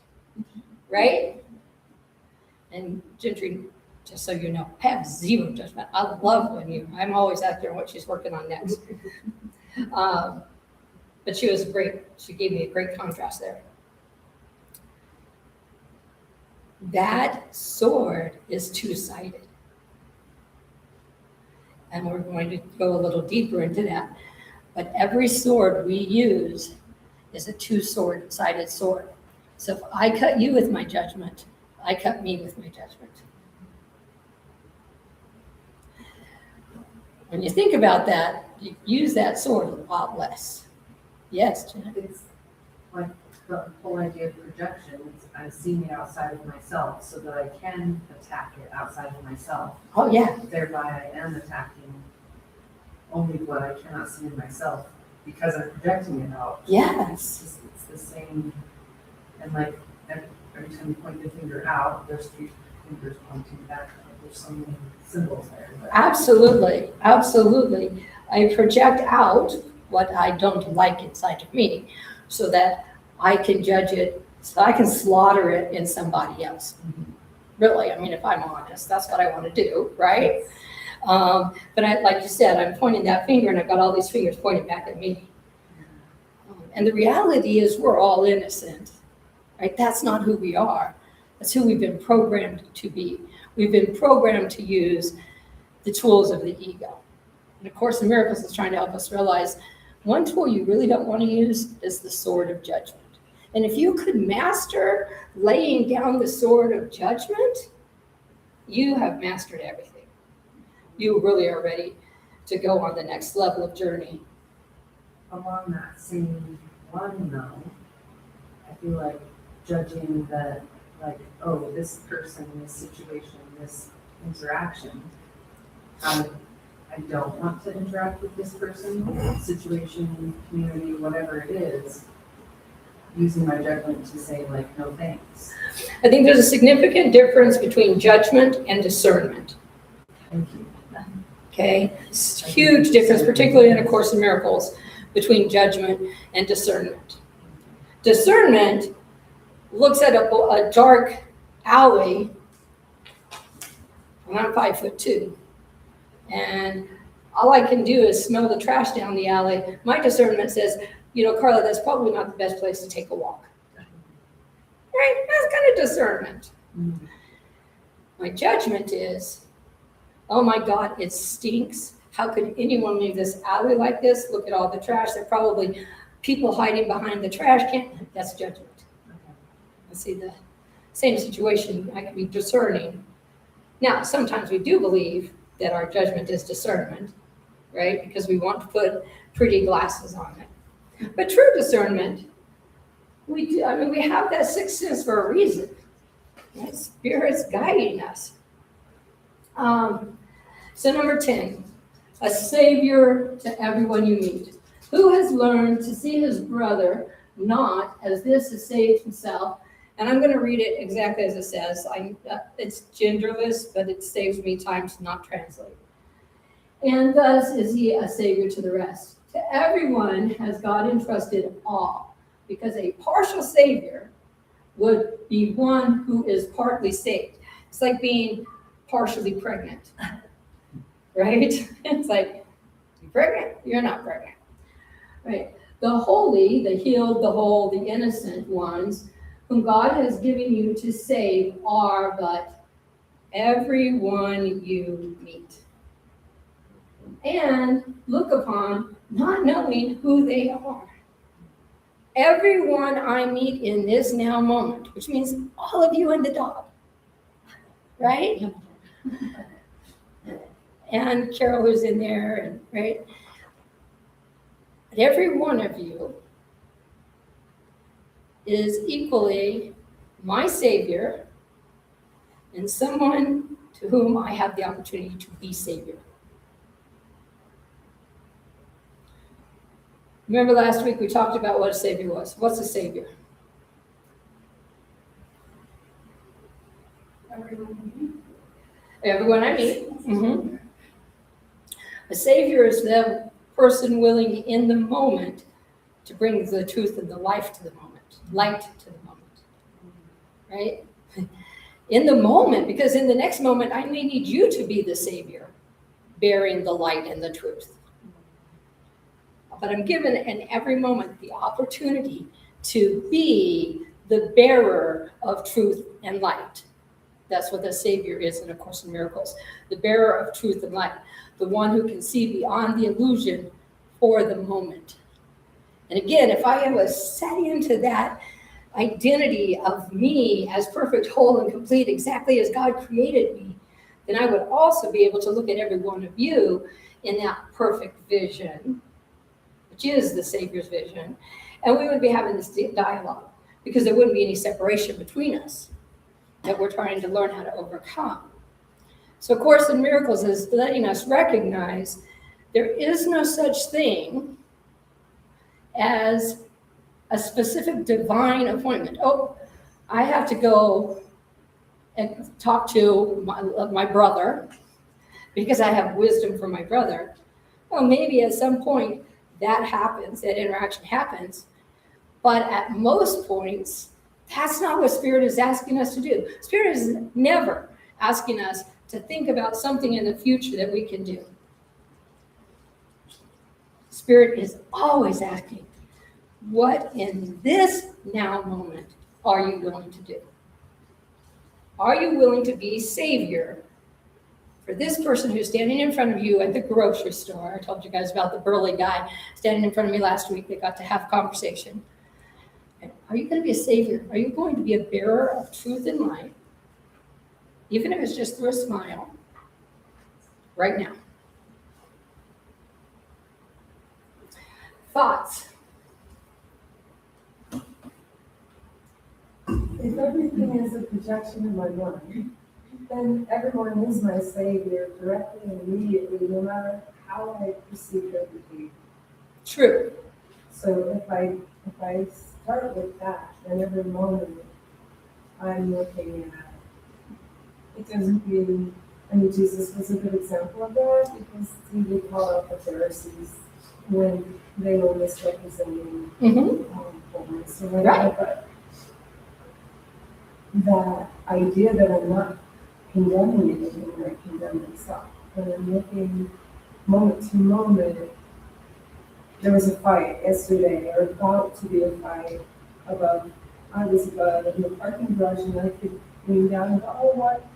Right? And Gentry, just so you know, I have zero judgment. I love when I'm always out there on what she's working on next. But she was great. She gave me a great contrast there. That sword is two-sided. And we're going to go a little deeper into that. But every sword we use is a two-sided sword. So if I cut you with my judgment, I cut me with my judgment. When you think about that, you use that sword a lot less. Yes, Jen? It's like the whole idea of projection. I'm seeing it outside of myself so that I can attack it outside of myself. Oh, yeah. Thereby I am attacking only what I cannot see in myself because I'm projecting it out. Yes. It's the same, and like every time you point the finger out, there's three fingers pointing back. There's so many symbols there. But Absolutely. Absolutely. I project out what I don't like inside of me so that I can judge it, so I can slaughter it in somebody else. Really, I mean, if I'm honest, that's what I want to do, right? But like you said, I'm pointing that finger and I've got all these fingers pointing back at me. And the reality is we're all innocent, right? That's not who we are. That's who we've been programmed to be. We've been programmed to use the tools of the ego. And A Course in Miracles is trying to help us realize one tool you really don't want to use is the sword of judgment. And if you could master laying down the sword of judgment, you have mastered everything. You really are ready to go on the next level of journey. along that same line though, I feel like judging that, like, oh, this person, this situation, this interaction, I don't want to interact with this person, situation, community, whatever it is, using my judgment to say like, no thanks. I think there's a significant difference between judgment and discernment. Thank you. Okay? It's a huge difference, particularly in A Course in Miracles, between judgment and discernment. Discernment looks at a dark alley, and I'm 5'2", and all I can do is smell the trash down the alley. My discernment says, Carla, that's probably not the best place to take a walk. Right? That's kind of discernment. My judgment is, oh my God, it stinks. How could anyone leave this alley like this? Look at all the trash. There are probably people hiding behind the trash can. That's judgment. I see the same situation. I can be discerning. Now, sometimes we do believe that our judgment is discernment, right? Because we want to put pretty glasses on it. But true discernment, we have that sixth sense for a reason. Right? Spirit's guiding us. So number 10, a savior to everyone you meet. Who has learned to see his brother not as this has saved himself? And I'm going to read it exactly as it says. It's genderless, but it saves me time to not translate. And thus is he a savior to the rest. To everyone has God entrusted all, because a partial savior would be one who is partly saved. It's like being partially pregnant, right? It's like, you're pregnant, you're not pregnant, right? The holy, the healed, the whole, the innocent ones whom God has given you to save are but everyone you meet. And look upon, not knowing who they are. Everyone I meet in this now moment, which means all of you and the dog, right? And Carol was in there, and right? But every one of you is equally my savior and someone to whom I have the opportunity to be savior. Remember last week we talked about what a savior was. What's a savior? Everyone I meet. Mm-hmm. A savior is the person willing in the moment to bring the truth and the life to the moment, light to the moment, right? In the moment, because in the next moment I may need you to be the savior, bearing the light and the truth. But I'm given in every moment the opportunity to be the bearer of truth and light. That's what the Savior is in A Course in Miracles. The bearer of truth and light. The one who can see beyond the illusion for the moment. And again, if I was set into that identity of me as perfect, whole, and complete, exactly as God created me, then I would also be able to look at every one of you in that perfect vision, which is the Savior's vision, and we would be having this dialogue because there wouldn't be any separation between us that we're trying to learn how to overcome. So A Course in Miracles is letting us recognize there is no such thing as a specific divine appointment. Oh, I have to go and talk to my brother because I have wisdom from my brother. Well, maybe at some point that happens, that interaction happens, but at most points, that's not what Spirit is asking us to do. Spirit is never asking us to think about something in the future that we can do. Spirit is always asking, what in this now moment are you willing to do? Are you willing to be Savior for this person who's standing in front of you at the grocery store? I told you guys about the burly guy standing in front of me last week. They got to have a conversation. Are you going to be a savior? Are you going to be a bearer of truth and light, even if it's just through a smile, right now? Thoughts? If everything is a projection of my mind, then everyone is my savior directly and immediately, no matter how I perceive their behavior. True. So if I start with that, then every moment I'm looking at, it doesn't mean I mean, Jesus was a good example of that because he would call out the Pharisees when they were misrepresenting holiness or whatever. Right. But that idea that I'm not condemning anything when I condemn myself, but I'm looking moment to moment. There was a fight yesterday, or about to be a fight, I was above in the parking garage, and I could lean down and go, oh, what?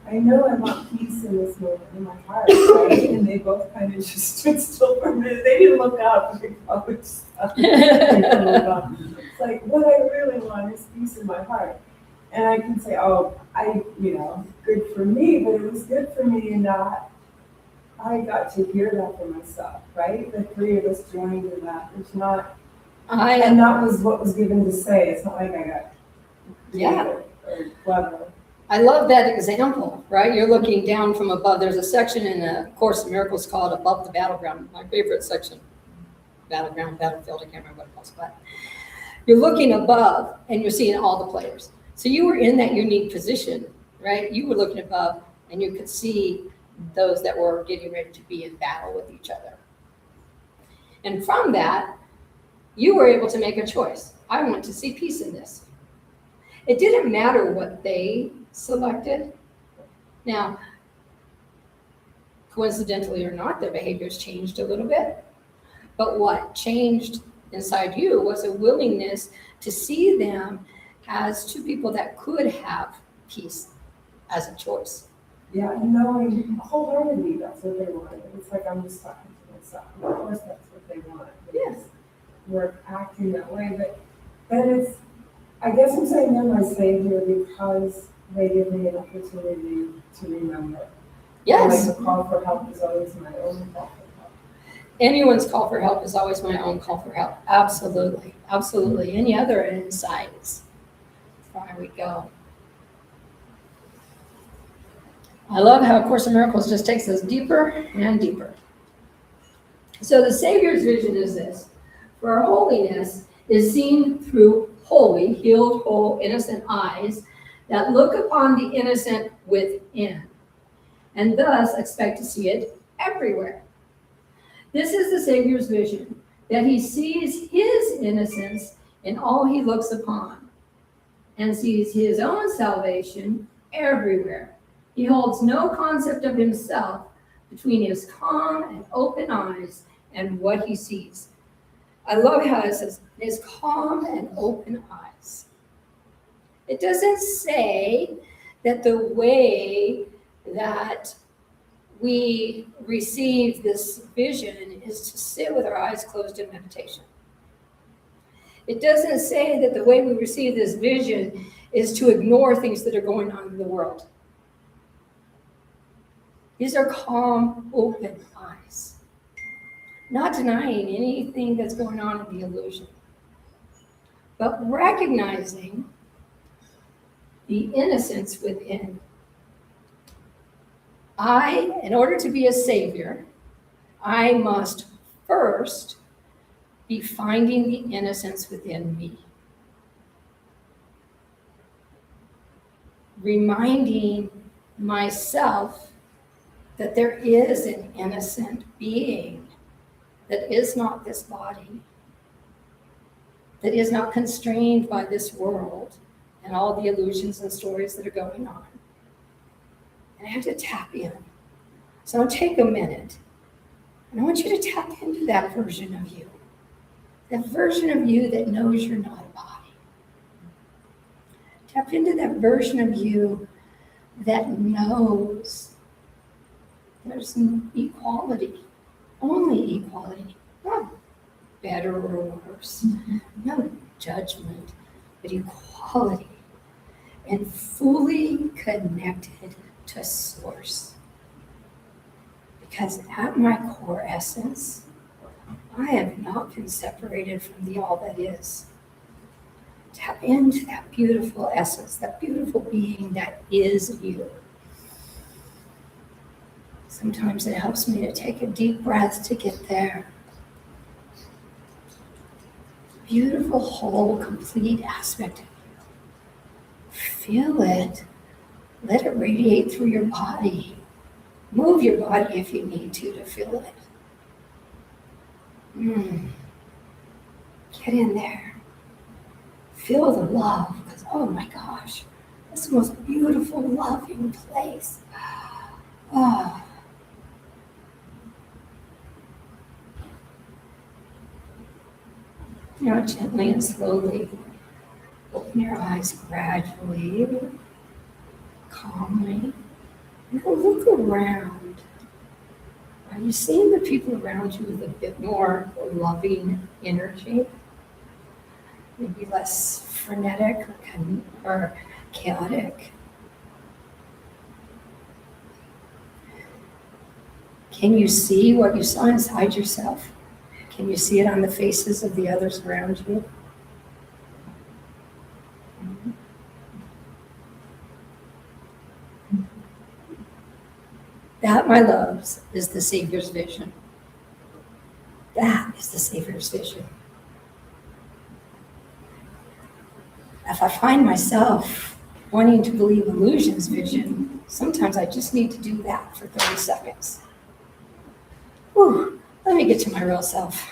I know I want peace in this moment in my heart, right? And they both kind of just stood still for a minute. They didn't look up. They probably stopped. They didn't look up. It's like, what I really want is peace in my heart. And I can say, oh, good for me, but it was good for me in that I got to hear that for myself, right? The three of us joined in that. It's not, and that was what was given to say. It's not like I got creative or clever. I love that example, right? You're looking down from above. There's a section in the Course in Miracles called Above the Battleground, my favorite section. Battleground, battlefield, I can't remember what it was, but you're looking above and you're seeing all the players. So you were in that unique position, right? You were looking above and you could see those that were getting ready to be in battle with each other. And from that, you were able to make a choice. I want to see peace in this. It didn't matter what they selected. Now, coincidentally or not, their behaviors changed a little bit. But what changed inside you was a willingness to see them as two people that could have peace as a choice. Yeah, and knowing wholeheartedly that's what they wanted. It's like I'm just talking to myself. Of course, that's what they want. Yes. We're acting that way, but it's. I guess I'm saying they're my savior because they give me an opportunity to remember. Yes. Like the call for help is always my own call for help. Anyone's call for help is always my own call for help. Absolutely. Absolutely. Any other insights before we go? I love how A Course in Miracles just takes us deeper and deeper. So the Savior's vision is this. For our holiness is seen through holy, healed, whole, innocent eyes that look upon the innocent within, and thus expect to see it everywhere. This is the Savior's vision, that he sees his innocence in all he looks upon, and sees his own salvation everywhere. He holds no concept of himself between his calm and open eyes and what he sees. I love how it says, his calm and open eyes. It doesn't say that the way that we receive this vision is to sit with our eyes closed in meditation. It doesn't say that the way we receive this vision is to ignore things that are going on in the world. These are calm, open eyes. Not denying anything that's going on in the illusion, but recognizing the innocence within. In order to be a savior, I must first be finding the innocence within me. Reminding myself that there is an innocent being that is not this body, that is not constrained by this world and all the illusions and stories that are going on. And I have to tap in. So I'll take a minute, and I want you to tap into that version of you, that version of you that knows you're not a body. Tap into that version of you that knows there's equality. Only equality, not better or worse, no judgment, but equality, and fully connected to Source. Because at my core essence, I have not been separated from the all that is. Tap into that beautiful essence, that beautiful being that is you. Sometimes it helps me to take a deep breath to get there. Beautiful, whole, complete aspect of you. Feel it. Let it radiate through your body. Move your body if you need to feel it. Get in there. Feel the love, because oh my gosh, it's the most beautiful, loving place. Oh. Now gently and slowly open your eyes gradually, calmly, and go look around. Are you seeing the people around you with a bit more loving energy? Maybe less frenetic or chaotic? Can you see what you saw inside yourself? Can you see it on the faces of the others around you? That, my loves, is the Savior's vision. That is the Savior's vision. If I find myself wanting to believe illusion's vision, sometimes I just need to do that for 30 seconds. Whew, let me get to my real self.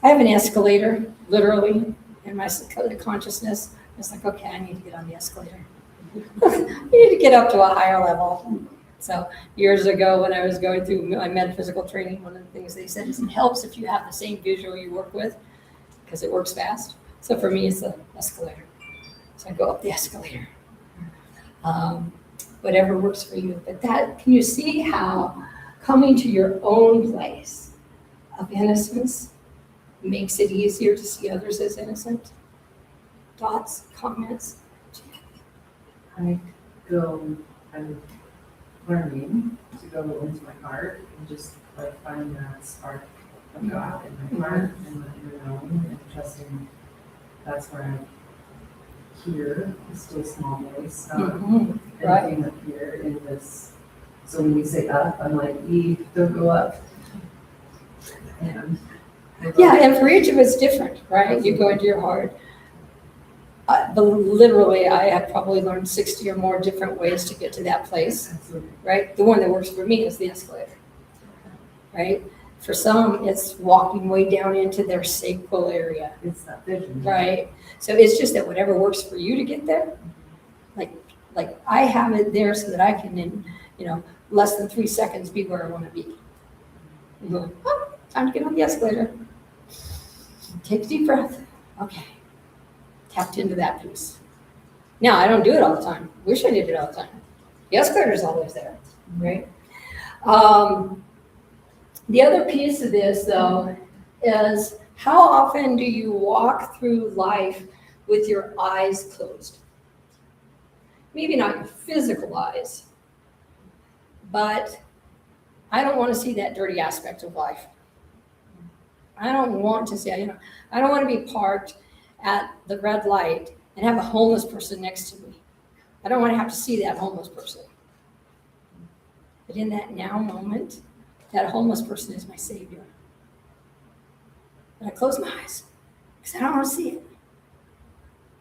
I have an escalator, literally, in my consciousness. It's like, okay, I need to get on the escalator. I need to get up to a higher level. So years ago when I was going through my metaphysical training, one of the things they said is it helps if you have the same visual you work with because it works fast. So for me, it's the escalator. So I go up the escalator. Whatever works for you. But that, can you see how coming to your own place of innocence makes it easier to see others as innocent? Thoughts, comments? I'm learning to go into my heart and just like find that spark of God in my heart and letting it know and trusting that's where I hear the still small voice. Right. Anything up here in this. So when you say up, I'm like, Eve, don't go up. And And for each of us different, right? You go into your heart. But literally, I have probably learned 60 or more different ways to get to that place, absolutely. right? The one that works for me is the escalator, right? For some, it's walking way down into their sacral area, It's that vision. right? So it's just that whatever works for you to get there, like I have it there so that I can, in less than 3 seconds, be where I want to be. You go, oh, time to get on the escalator. Take a deep breath. Okay. Tapped into that piece. Now, I don't do it all the time. Wish I did it all the time. The escalator is always there, right? The other piece of this, though, is how often do you walk through life with your eyes closed? Maybe not your physical eyes, but I don't want to see that dirty aspect of life. I don't want to see, I don't want to be parked at the red light and have a homeless person next to me. I don't want to have to see that homeless person. But in that now moment, that homeless person is my savior. But I close my eyes because I don't want to see it.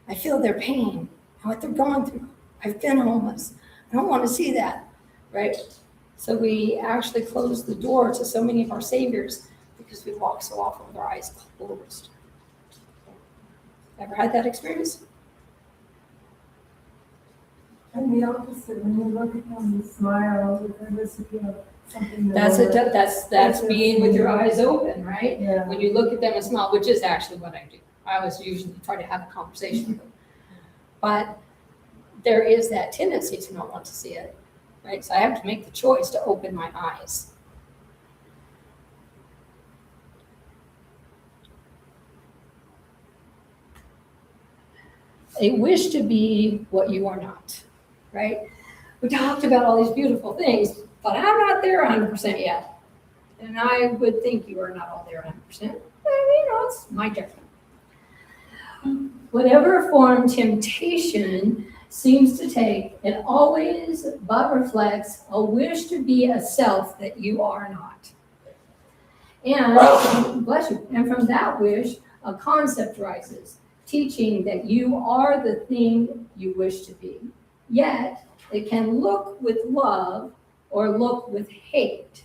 I feel their pain and what they're going through. I've been homeless. I don't want to see that, right? So we actually close the door to so many of our saviors because we walk so often with our eyes closed. Ever had that experience? And the opposite, when you look at them and smile, there's something there. That's being with your eyes open, right? Yeah. When you look at them and smile, which is actually what I do. I always usually try to have a conversation with them. But there is that tendency to not want to see it, right? So I have to make the choice to open my eyes. A wish to be what you are not, right? We talked about all these beautiful things, but I'm not there 100% yet. And I would think you are not all there 100%. But, it's my judgment. Whatever form temptation seems to take, it always but reflects a wish to be a self that you are not. And, bless you, and from that wish, a concept rises, teaching that you are the thing you wish to be. Yet, it can look with love or look with hate,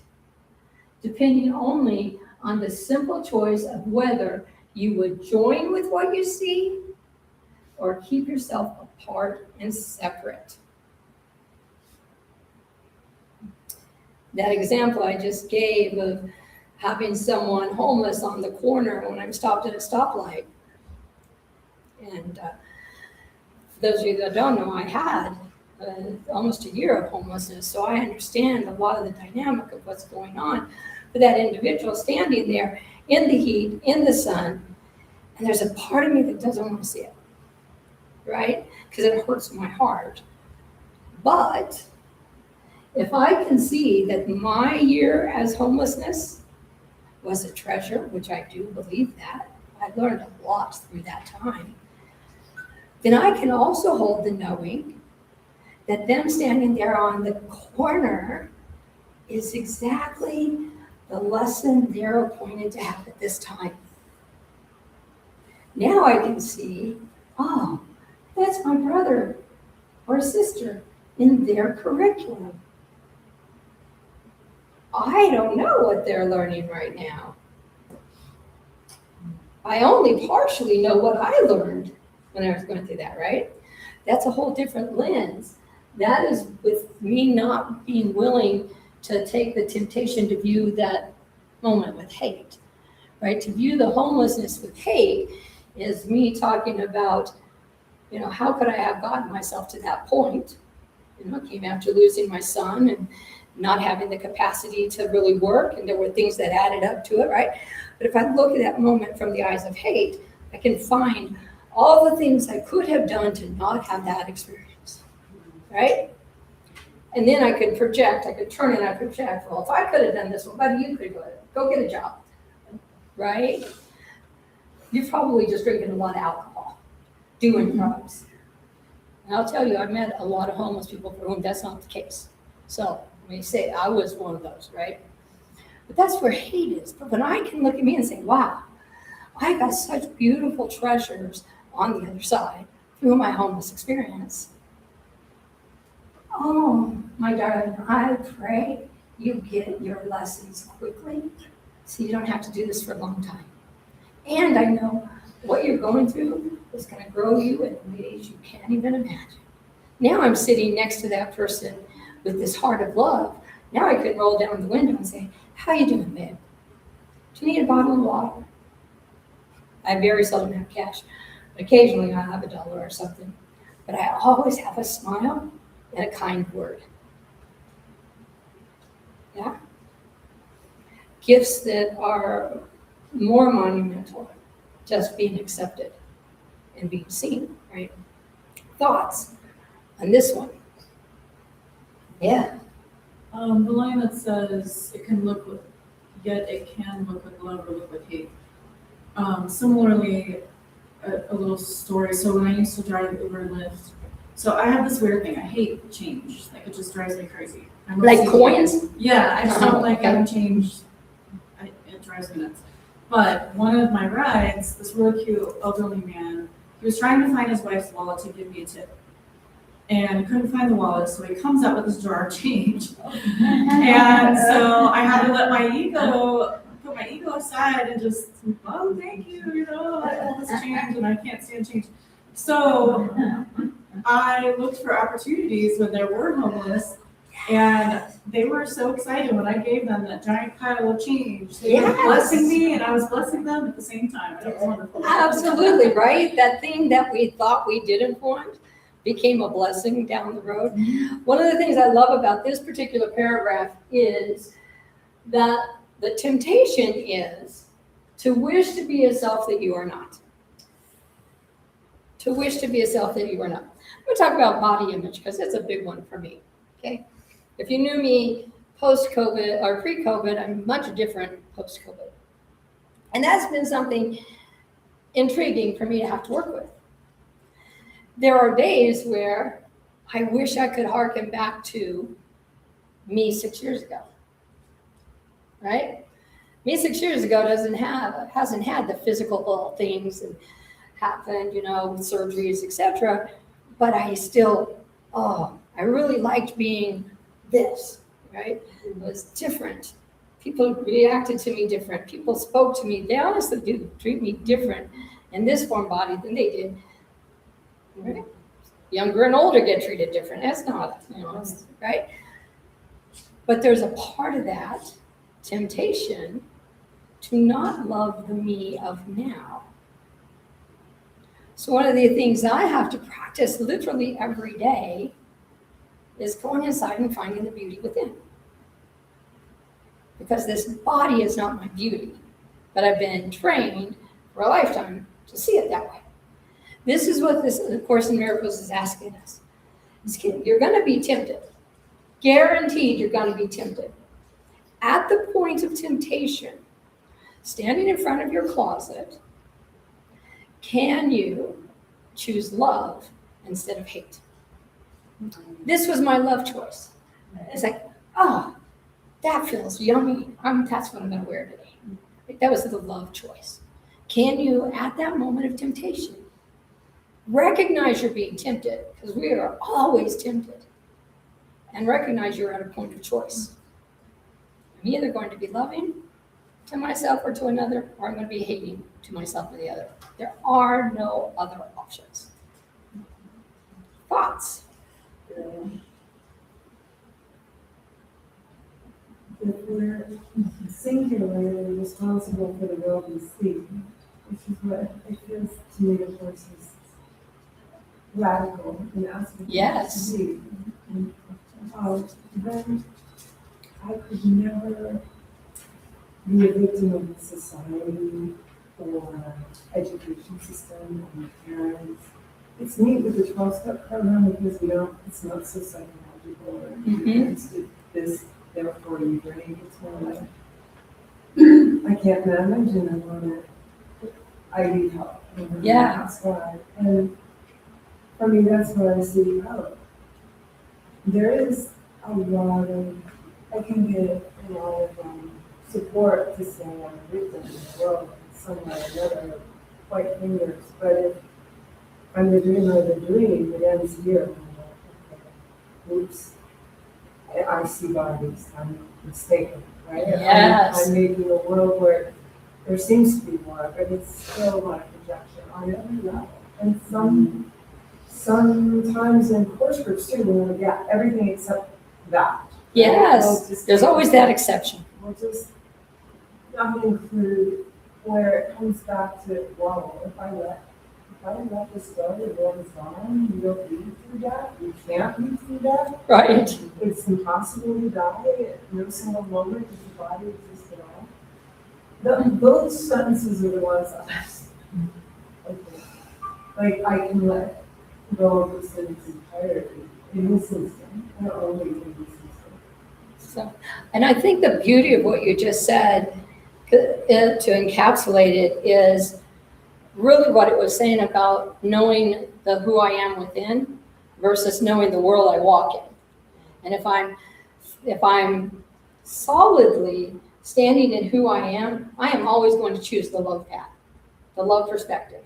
depending only on the simple choice of whether you would join with what you see or keep yourself apart and separate. That example I just gave of having someone homeless on the corner when I'm stopped at a stoplight. And for those of you that don't know, I had almost a year of homelessness, so I understand a lot of the dynamic of what's going on. But that individual standing there in the heat, in the sun, and there's a part of me that doesn't want to see it, right? Because it hurts my heart. But if I can see that my year as homelessness was a treasure, which I do believe that, I learned a lot through that time, then I can also hold the knowing that them standing there on the corner is exactly the lesson they're appointed to have at this time. Now I can see, oh, that's my brother or sister in their curriculum. I don't know what they're learning right now. I only partially know what I learned when I was going through that, right? That's a whole different lens. That is with me not being willing to take the temptation to view that moment with hate, right? To view the homelessness with hate is me talking about, how could I have gotten myself to that point? It came after losing my son and not having the capacity to really work, and there were things that added up to it, right? But if I look at that moment from the eyes of hate, I can find all the things I could have done to not have that experience, right? And then I could project, I could turn and I project, well, if I could have done this, well, buddy, you could go get a job, right? You're probably just drinking a lot of alcohol, doing drugs. And I'll tell you, I've met a lot of homeless people for whom that's not the case. So let me say, I was one of those, right? But that's where hate is. But when I can look at me and say, wow, I got such beautiful treasures on the other side through my homeless experience. Oh, my darling, I pray you get your lessons quickly so you don't have to do this for a long time. And I know what you're going through is going to grow you in ways you can't even imagine. Now I'm sitting next to that person with this heart of love. Now I could roll down the window and say, how you doing, babe? Do you need a bottle of water? I very seldom have cash. Occasionally I have $1 or something. But I always have a smile and a kind word. Yeah? Gifts that are more monumental, just being accepted and being seen, right? Thoughts on this one? Yeah. The line that says it can look with, yet it can look with love or look with hate. Similarly, a little story. So when I used to drive Uber and Lyft, so I have this weird thing. I hate change. Like it just drives me crazy. Like coins? Yeah, I just don't like having change. It drives me nuts. But one of my rides, this really cute elderly man, he was trying to find his wife's wallet to give me a tip. And he couldn't find the wallet, so he comes out with this jar of change. And so I had to let put my ego aside and just, oh, thank you, I have all this change and I can't stand change. So I looked for opportunities when there were homeless, and they were so excited when I gave them that giant pile of change. They were blessing me and I was blessing them at the same time. It was wonderful. Absolutely, right? That thing that we thought we didn't want became a blessing down the road. One of the things I love about this particular paragraph is that the temptation is to wish to be a self that you are not. To wish to be a self that you are not. I'm going to talk about body image because it's a big one for me, okay? If you knew me post-COVID or pre-COVID, I'm much different post-COVID. And that's been something intriguing for me to have to work with. There are days where I wish I could harken back to me 6 years ago, right? Me 6 years ago hasn't had the physical things that happened, with surgeries, etc. But I still, I really liked being this, right? It was different. People reacted to me different. People spoke to me. They honestly do treat me different in this form body than they did. Right? Younger and older get treated different. That's not, right? But there's a part of that temptation to not love the me of now. So one of the things I have to practice literally every day is going inside and finding the beauty within. Because this body is not my beauty, but I've been trained for a lifetime to see it that way. This is what this Course in Miracles is asking us. You're going to be tempted. Guaranteed you're going to be tempted. At the point of temptation, standing in front of your closet, can you choose love instead of hate? This was my love choice. It's like, oh, that feels yummy. That's what I'm going to wear today. That was the love choice. Can you, at that moment of temptation, recognize you're being tempted? Because we are always tempted. And recognize you're at a point of choice. I'm either going to be loving to myself or to another, or I'm going to be hating to myself or the other. There are no other options. Thoughts? If we're singularly responsible for the world we see, which is what it feels to me, of course, is radical in asking Yes. to see, then I could never be a victim of the society or education system or my parents. It's neat with the 12-step program because it's not so psychological or your parents did this, therefore you drink. It's more like, I can't manage and I need help. Yeah. That's why. And for me, that's where I see, there is a lot of, I can get a lot of support to say I'm a victim in the world in some way or another, quite fingers. But if I'm the dreamer of the dream, it ends here. Oops, I see bodies, I'm mistaken, right? Yes. I'm making a world where there seems to be more, but it's still my projection on every level. And sometimes in course groups too, we'll get everything except that. Yes. There's always that exception. We'll just not include where it comes back to, wow, if I let this go, the world is gone, you don't lead through that, you can't lead through that. Right. It's impossible to die at no single moment if the body exists at all. Those sentences are the ones that like I can let go of this in its entirety in this instant, and only in this instant. So, and I think the beauty of what you just said, to encapsulate it, is really what it was saying about knowing the who I am within versus knowing the world I walk in. And if I'm solidly standing in who I am always going to choose the love path, the love perspective.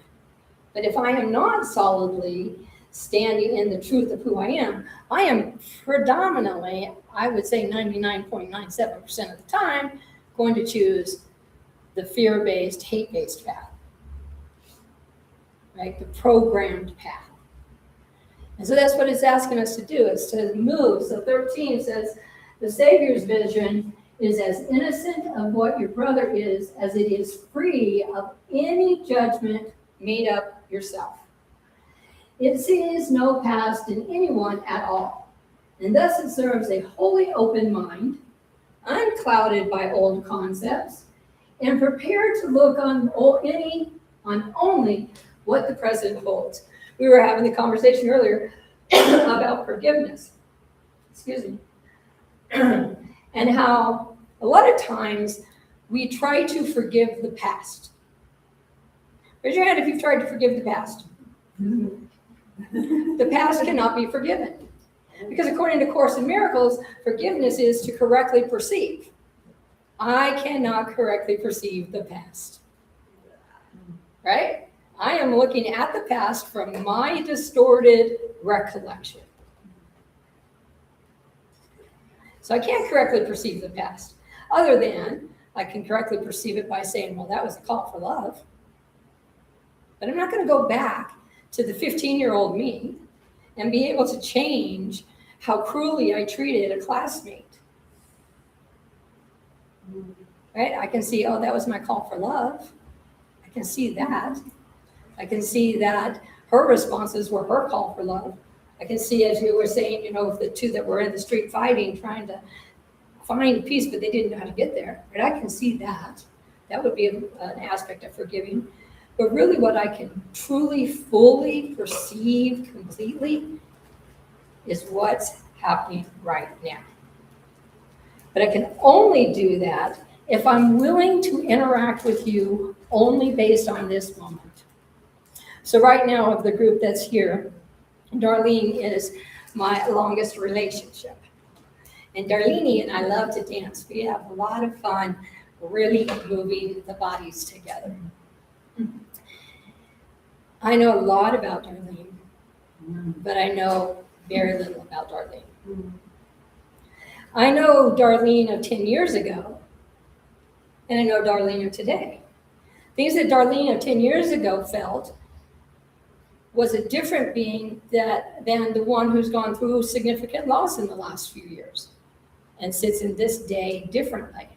But if I am not solidly standing in the truth of who I am predominantly, I would say 99.97% of the time, going to choose the fear-based, hate-based path. Right? The programmed path. And so that's what it's asking us to do, is to move. So 13 says, the Savior's vision is as innocent of what your brother is as it is free of any judgment made up yourself. It sees no past in anyone at all, and thus it serves a wholly open mind, unclouded by old concepts, and prepared to look on only what the present holds. We were having the conversation earlier about forgiveness. Excuse me. And how a lot of times we try to forgive the past. Raise your hand if you've tried to forgive the past. The past cannot be forgiven. Because according to Course in Miracles, forgiveness is to correctly perceive. I cannot correctly perceive the past. Right? I am looking at the past from my distorted recollection. So I can't correctly perceive the past, other than I can correctly perceive it by saying, well, that was a call for love. But I'm not going to go back to the 15-year-old me and be able to change how cruelly I treated a classmate. Right? I can see, oh, that was my call for love. I can see that. I can see that her responses were her call for love. I can see, as you were saying, you know, the two that were in the street fighting, trying to find peace, but they didn't know how to get there. Right? I can see that. That would be an aspect of forgiving. But really what I can truly, fully perceive completely is what's happening right now. But I can only do that if I'm willing to interact with you only based on this moment. So right now, of the group that's here, Darlene is my longest relationship. And Darlene and I love to dance. We have a lot of fun really moving the bodies together. I know a lot about Darlene, but I know very little about Darlene. I know Darlene of 10 years ago, and I know Darlene of today. Things that Darlene of 10 years ago felt was a different being than the one who's gone through significant loss in the last few years and sits in this day differently.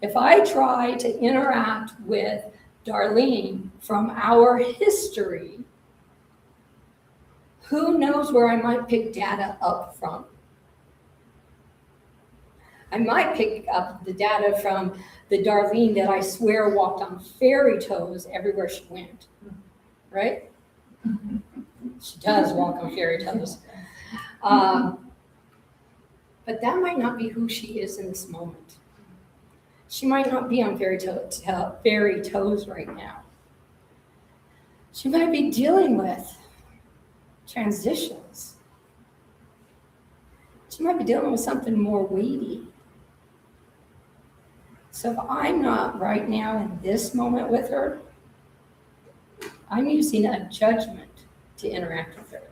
If I try to interact with Darlene from our history, who knows where I might pick data up from? I might pick up the data from the Darlene that I swear walked on fairy toes everywhere she went, right? She does walk on fairy toes. But that might not be who she is in this moment. She might not be on fairy toes right now. She might be dealing with transitions. She might be dealing with something more weighty. So if I'm not right now in this moment with her, I'm using a judgment to interact with her.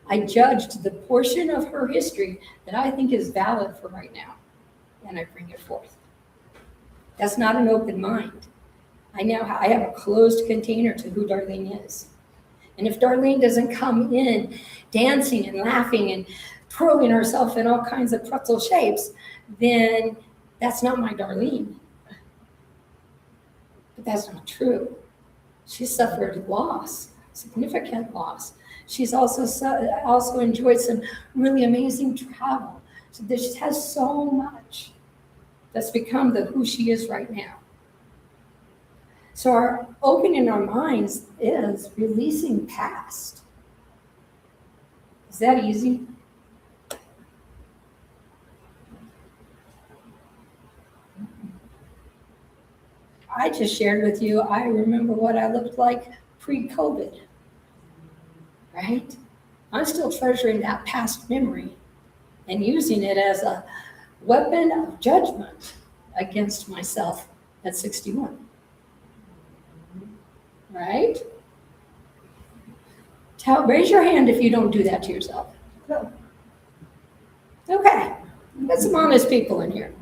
I judged the portion of her history that I think is valid for right now, and I bring it forth. That's not an open mind. I have a closed container to who Darlene is. And if Darlene doesn't come in dancing and laughing and twirling herself in all kinds of pretzel shapes, then that's not my Darlene. But that's not true. She suffered loss, significant loss. She's also enjoyed some really amazing travel. So she has so much that's become who she is right now. So our opening our minds is releasing past. Is that easy? I just shared with you, I remember what I looked like pre-COVID, right? I'm still treasuring that past memory and using it as a weapon of judgment against myself at 61. Right? Raise your hand if you don't do that to yourself. No. Okay. Got some honest people in here.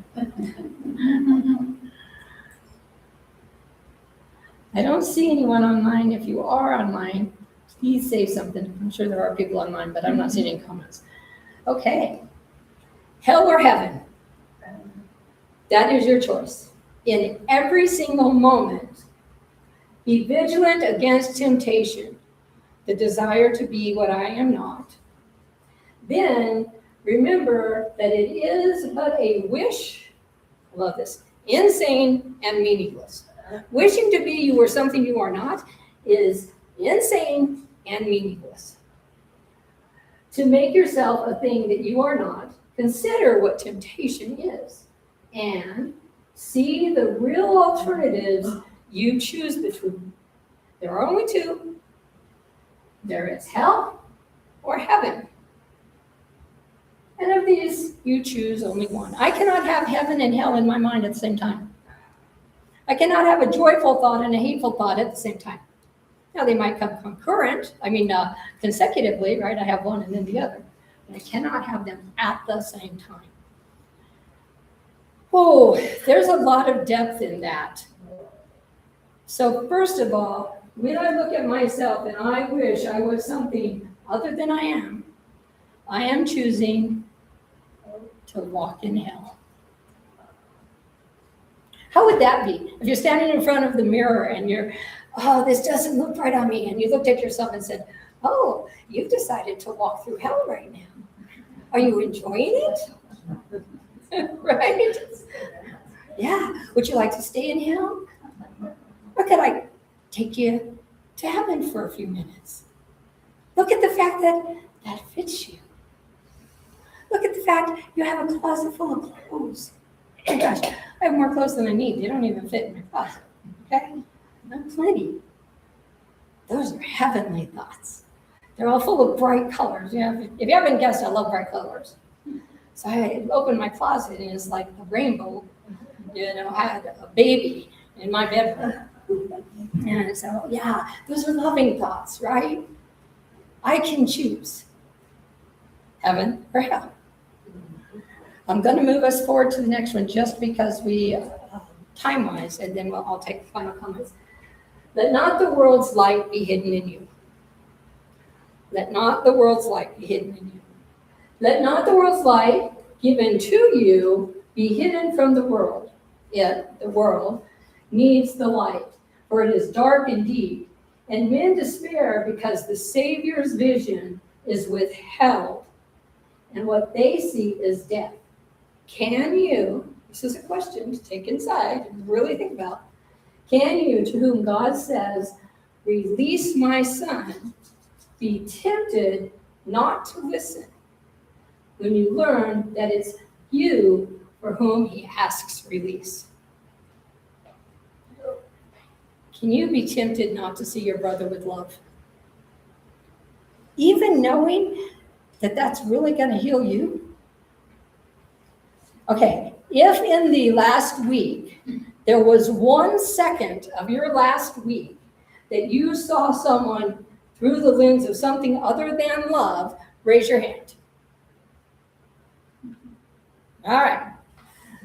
I don't see anyone online. If you are online, please say something. I'm sure there are people online, but I'm not seeing any comments. Okay. Hell or heaven? That is your choice. In every single moment, be vigilant against temptation, the desire to be what I am not. Then remember that it is but a wish, I love this, insane and meaningless. Wishing to be you or something you are not is insane and meaningless. To make yourself a thing that you are not, consider what temptation is and see the real alternatives you choose between. There are only two. There is hell or heaven. And of these, you choose only one. I cannot have heaven and hell in my mind at the same time. I cannot have a joyful thought and a hateful thought at the same time. Now, they might come consecutively, right? I have one and then the other. But I cannot have them at the same time. Oh, there's a lot of depth in that. So first of all, when I look at myself and I wish I was something other than I am choosing to walk in hell. How would that be? If you're standing in front of the mirror and you're, oh, this doesn't look right on me, and you looked at yourself and said, oh, you've decided to walk through hell right now. Are you enjoying it? Right? Yeah. Would you like to stay in hell? Or could I take you to heaven for a few minutes? Look at the fact that that fits you. Look at the fact you have a closet full of clothes. Oh my gosh, I have more clothes than I need. They don't even fit in my closet. Okay? Not plenty. Those are heavenly thoughts. They're all full of bright colors. If you haven't guessed, I love bright colors. So I opened my closet and it's like a rainbow. I had a baby in my bedroom. And so, yeah, those are loving thoughts, right? I can choose heaven or hell. I'm going to move us forward to the next one just because we, time-wise, and then I'll take the final comments. Let not the world's light be hidden in you. Let not the world's light be hidden in you. Let not the world's light given to you be hidden from the world. Yet the world needs the light, for it is dark indeed, and men despair because the Savior's vision is withheld, and what they see is death. Can you, this is a question to take inside and really think about, can you, to whom God says, release my son, be tempted not to listen when you learn that it's you for whom he asks release? Can you be tempted not to see your brother with love? Even knowing that that's really going to heal you? Okay, if in the last week there was 1 second of your last week that you saw someone through the lens of something other than love, raise your hand. All right.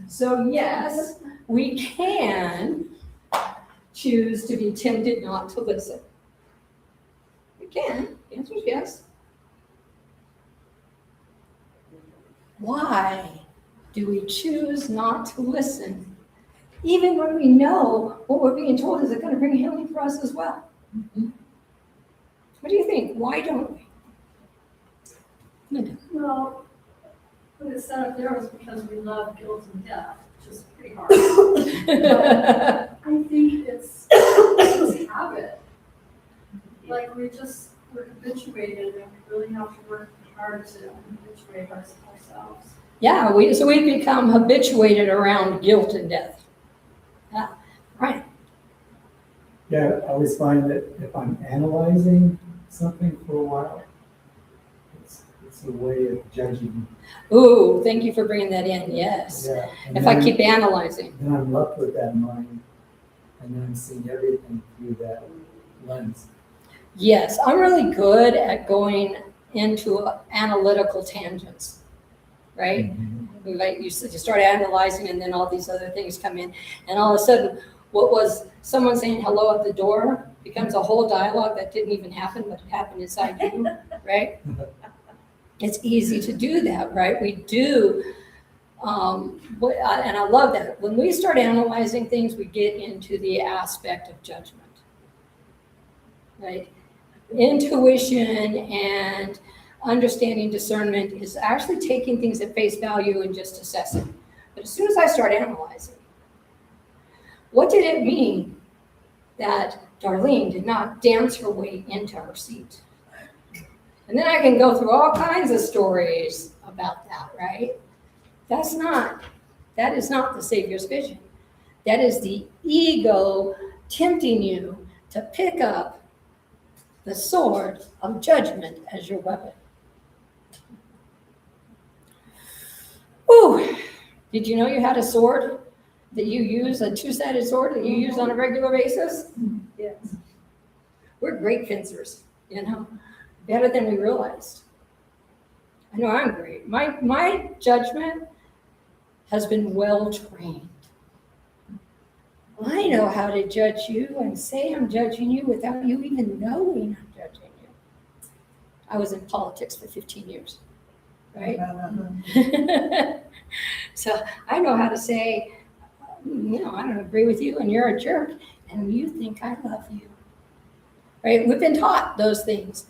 So yes, we can choose to be tempted not to listen. We can. The answer is yes. Why do we choose not to listen, even when we know what we're being told is going to bring healing for us as well? What do you think? Why don't we? Linda. Well, what it said up there was because we love guilt and death, which is pretty hard. I think it's habit. Like we're habituated, and we really have to work hard to habituate ourselves. Yeah, so we become habituated around guilt and death. Yeah, right. Yeah, I always find that if I'm analyzing something for a while, it's a way of judging. Ooh, thank you for bringing that in, yes. Yeah, and If I then- keep analyzing. Then I'm left with that mind, and then I'm seeing everything through that lens. Yes, I'm really good at going into analytical tangents, right? Like you start analyzing and then all these other things come in. And all of a sudden, what was someone saying hello at the door becomes a whole dialogue that didn't even happen, but it happened inside you, right? It's easy to do that, right? We do. And I love that. When we start analyzing things, we get into the aspect of judgment, right? Intuition and understanding discernment is actually taking things at face value and just assessing. But as soon as I start analyzing, what did it mean that Darlene did not dance her way into her seat? And then I can go through all kinds of stories about that, right? That is not the Savior's vision. That is the ego tempting you to pick up the sword of judgment as your weapon. Ooh, did you know you had a sword that you use, a two-sided sword that you use on a regular basis? Yes. We're great fencers, better than we realized. I know I'm great. My judgment, has been well trained. I know how to judge you and say I'm judging you without you even knowing I'm judging you. I was in politics for 15 years, right? So I know how to say, I don't agree with you and you're a jerk and you think I love you, right? We've been taught those things,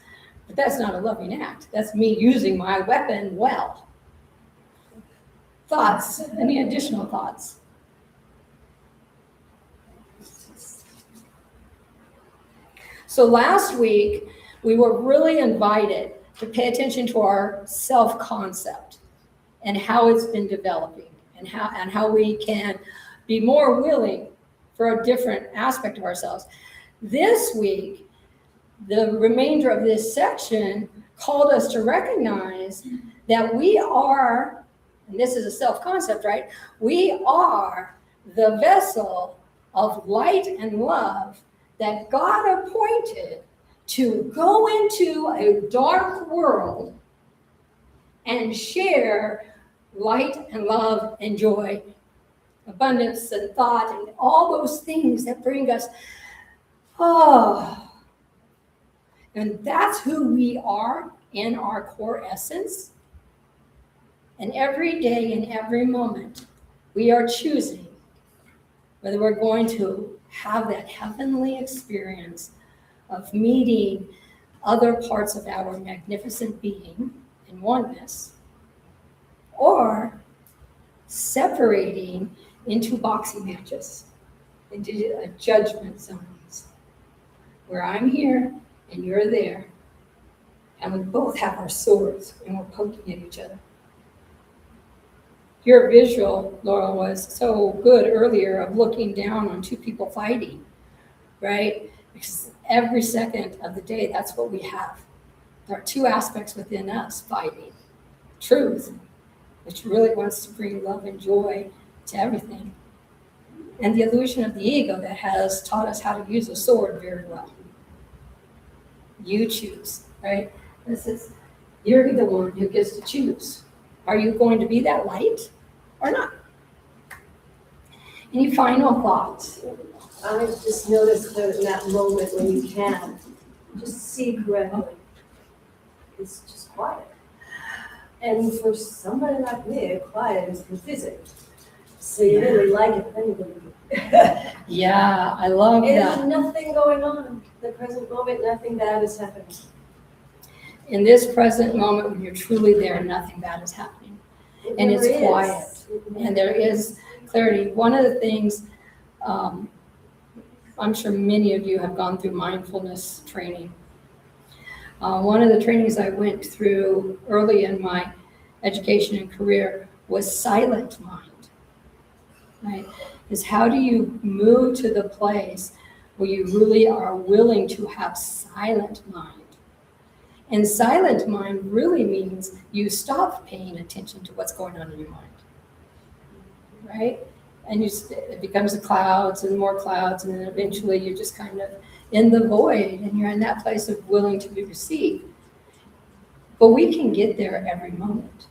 but that's not a loving act. That's me using my weapon well. Thoughts? Any additional thoughts? So last week, we were really invited to pay attention to our self-concept and how it's been developing and how we can be more willing for a different aspect of ourselves. This week, the remainder of this section called us to recognize that we are, and this is a self-concept, right? We are the vessel of light and love that God appointed to go into a dark world and share light and love and joy, abundance and thought, and all those things that bring us, and that's who we are in our core essence. And every day and every moment, we are choosing whether we're going to have that heavenly experience of meeting other parts of our magnificent being in oneness, or separating into boxing matches, into judgment zones, where I'm here and you're there, and we both have our swords and we're poking at each other. Your visual, Laura, was so good earlier of looking down on two people fighting, right? Because every second of the day, that's what we have. There are two aspects within us fighting. Truth, which really wants to bring love and joy to everything. And the illusion of the ego that has taught us how to use a sword very well. You choose, right? You're the one who gets to choose. Are you going to be that light or not? Any final thoughts? I just noticed that in that moment when you can just see correctly, it's just quiet. And for somebody like me, quiet is confusing. So you really like it anyway. Yeah, I love There's that. nothing going on. The present moment, nothing bad is happening. In this present moment, when you're truly there, nothing bad is happening. And it's never is. quiet. And there is clarity. One of the things, I'm sure many of you have gone through mindfulness training. One of the trainings I went through early in my education and career was silent mind, right? Is how do you move to the place where you really are willing to have silent mind? And silent mind really means you stop paying attention to what's going on in your mind, right? And it becomes the clouds and more clouds, and then eventually you're just kind of in the void, and you're in that place of willing to be received. But we can get there every moment.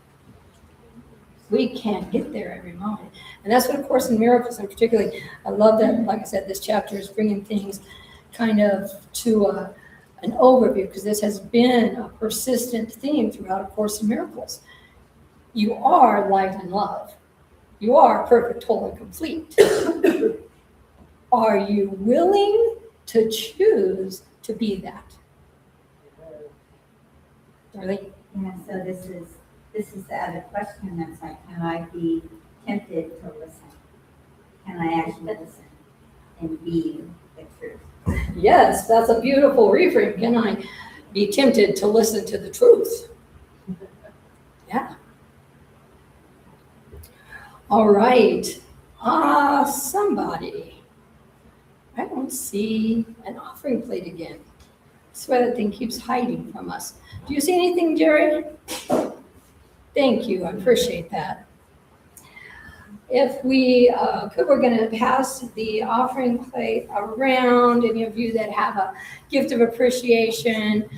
We can get there every moment. And that's what A Course in Miracles, and particularly, I love that, like I said, this chapter is bringing things kind of to an overview, because this has been a persistent theme throughout A Course in Miracles. You are light and love. You are perfect, whole, and complete. Are you willing to choose to be that? Darlene? Yeah, so this is the other question that's like, can I be tempted to listen? Can I actually listen and be the truth? Yes, that's a beautiful reframe. Can I be tempted to listen to the truth? Yeah. All right. Somebody. I don't see an offering plate again. That's why that thing keeps hiding from us. Do you see anything, Jerry? Thank you. I appreciate that. If we could, we're going to pass the offering plate around. Any of you that have a gift of appreciation.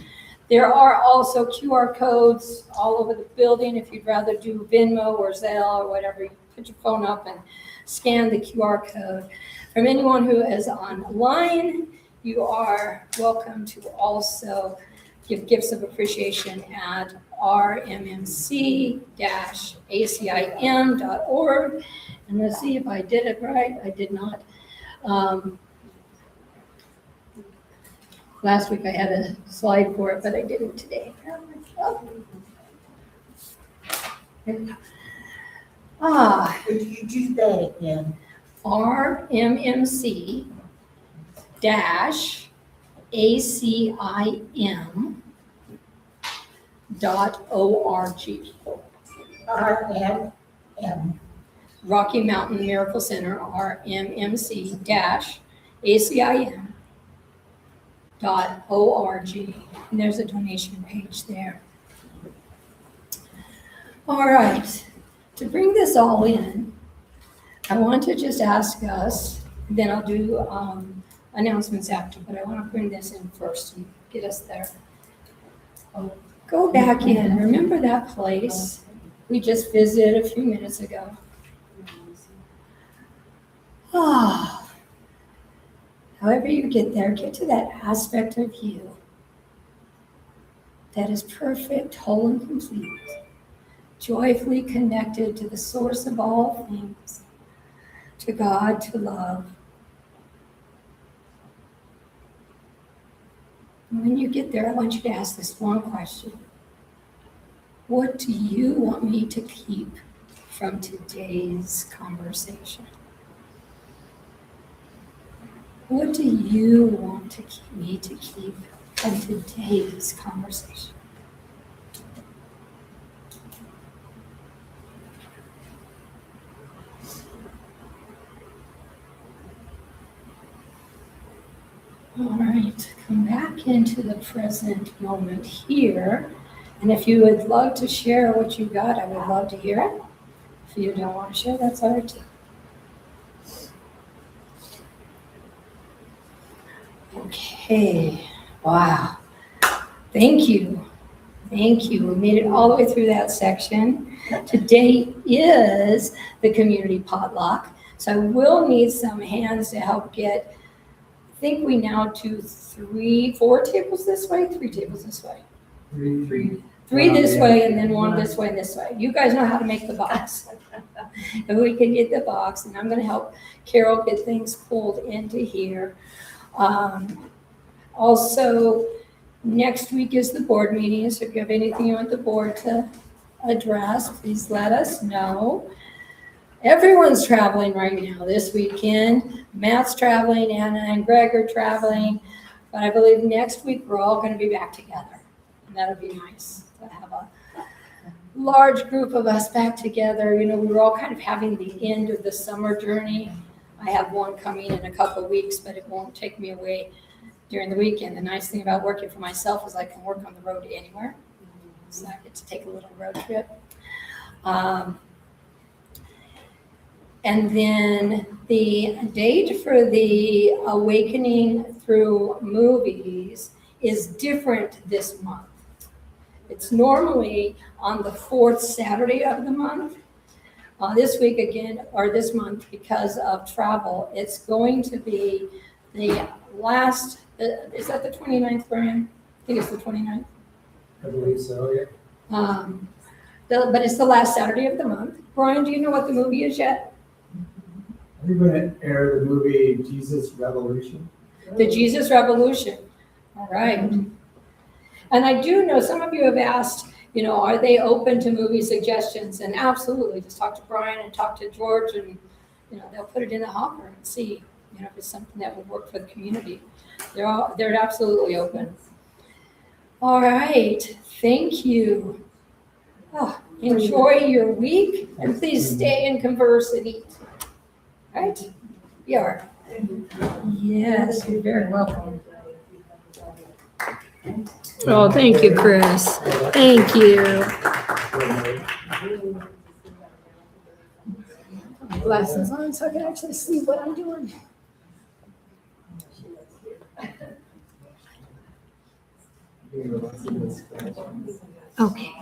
There are also QR codes all over the building if you'd rather do Venmo or Zelle or whatever put your phone up and scan the QR code. From anyone who is online, you are welcome to also give gifts of appreciation at rmmc-acim.org. And let's see if I did it right. I did not. Last week I had a slide for it, but I didn't today. Would you do that again? RMMC ACIM.org. RMM. Rocky Mountain Miracle Center, RMMC-ACIM.org. And there's a donation page there. All right, to bring this all in, I want to just ask us, then I'll do announcements after, but I want to bring this in first and get us there. Go back in, remember that place we just visited a few minutes ago? However you get there, get to that aspect of you that is perfect, whole, and complete, joyfully connected to the source of all things, to God, to love. And when you get there, I want you to ask this one question. What do you want me to keep from today's conversation? What do you want to me to keep from today's conversation? All right, come back into the present moment here. And if you would love to share what you got, I would love to hear it. If you don't want to share, that's all right too. Okay, wow. Thank you. Thank you. We made it all the way through that section. Today is the community potluck. So I will need some hands to help get, I think we now do 4 tables this way, 3 tables this way. Three this way and then 1 this way and this way. You guys know how to make the box. If we can get the box, and I'm going to help Carol get things pulled into here. Also, next week is the board meeting, so if you have anything you want the board to address, please let us know. Everyone's traveling right now this weekend. Matt's traveling, Anna and Greg are traveling, but I believe next week we're all going to be back together, and that'll be nice to have a large group of us back together. You know, we were all kind of having the end of the summer journey. I have one coming in a couple of weeks, but it won't take me away during the weekend. The nice thing about working for myself is I can work on the road anywhere. So I get to take a little road trip. And then the date for the Awakening Through Movies is different this month. It's normally on the 4th Saturday of the month. This week again, or this month, because of travel, it's going to be the last, is that the 29th, Brian? I think it's the 29th. I believe so, yeah. But it's the last Saturday of the month. Brian, do you know what the movie is yet? I think we're going to air the movie Jesus Revolution. The Jesus Revolution. All right. And I do know some of you have asked, you know, are they open to movie suggestions? And absolutely, just talk to Brian and talk to George, and you know, they'll put it in the hopper and see, you know, if it's something that would work for the community. They're absolutely open. All right, thank you. Oh, enjoy your week, and please stay and converse and eat. All right, you are. Yes, you're very welcome. Oh, thank you, Chris. Thank you. Glasses on so I can actually see what I'm doing. Okay.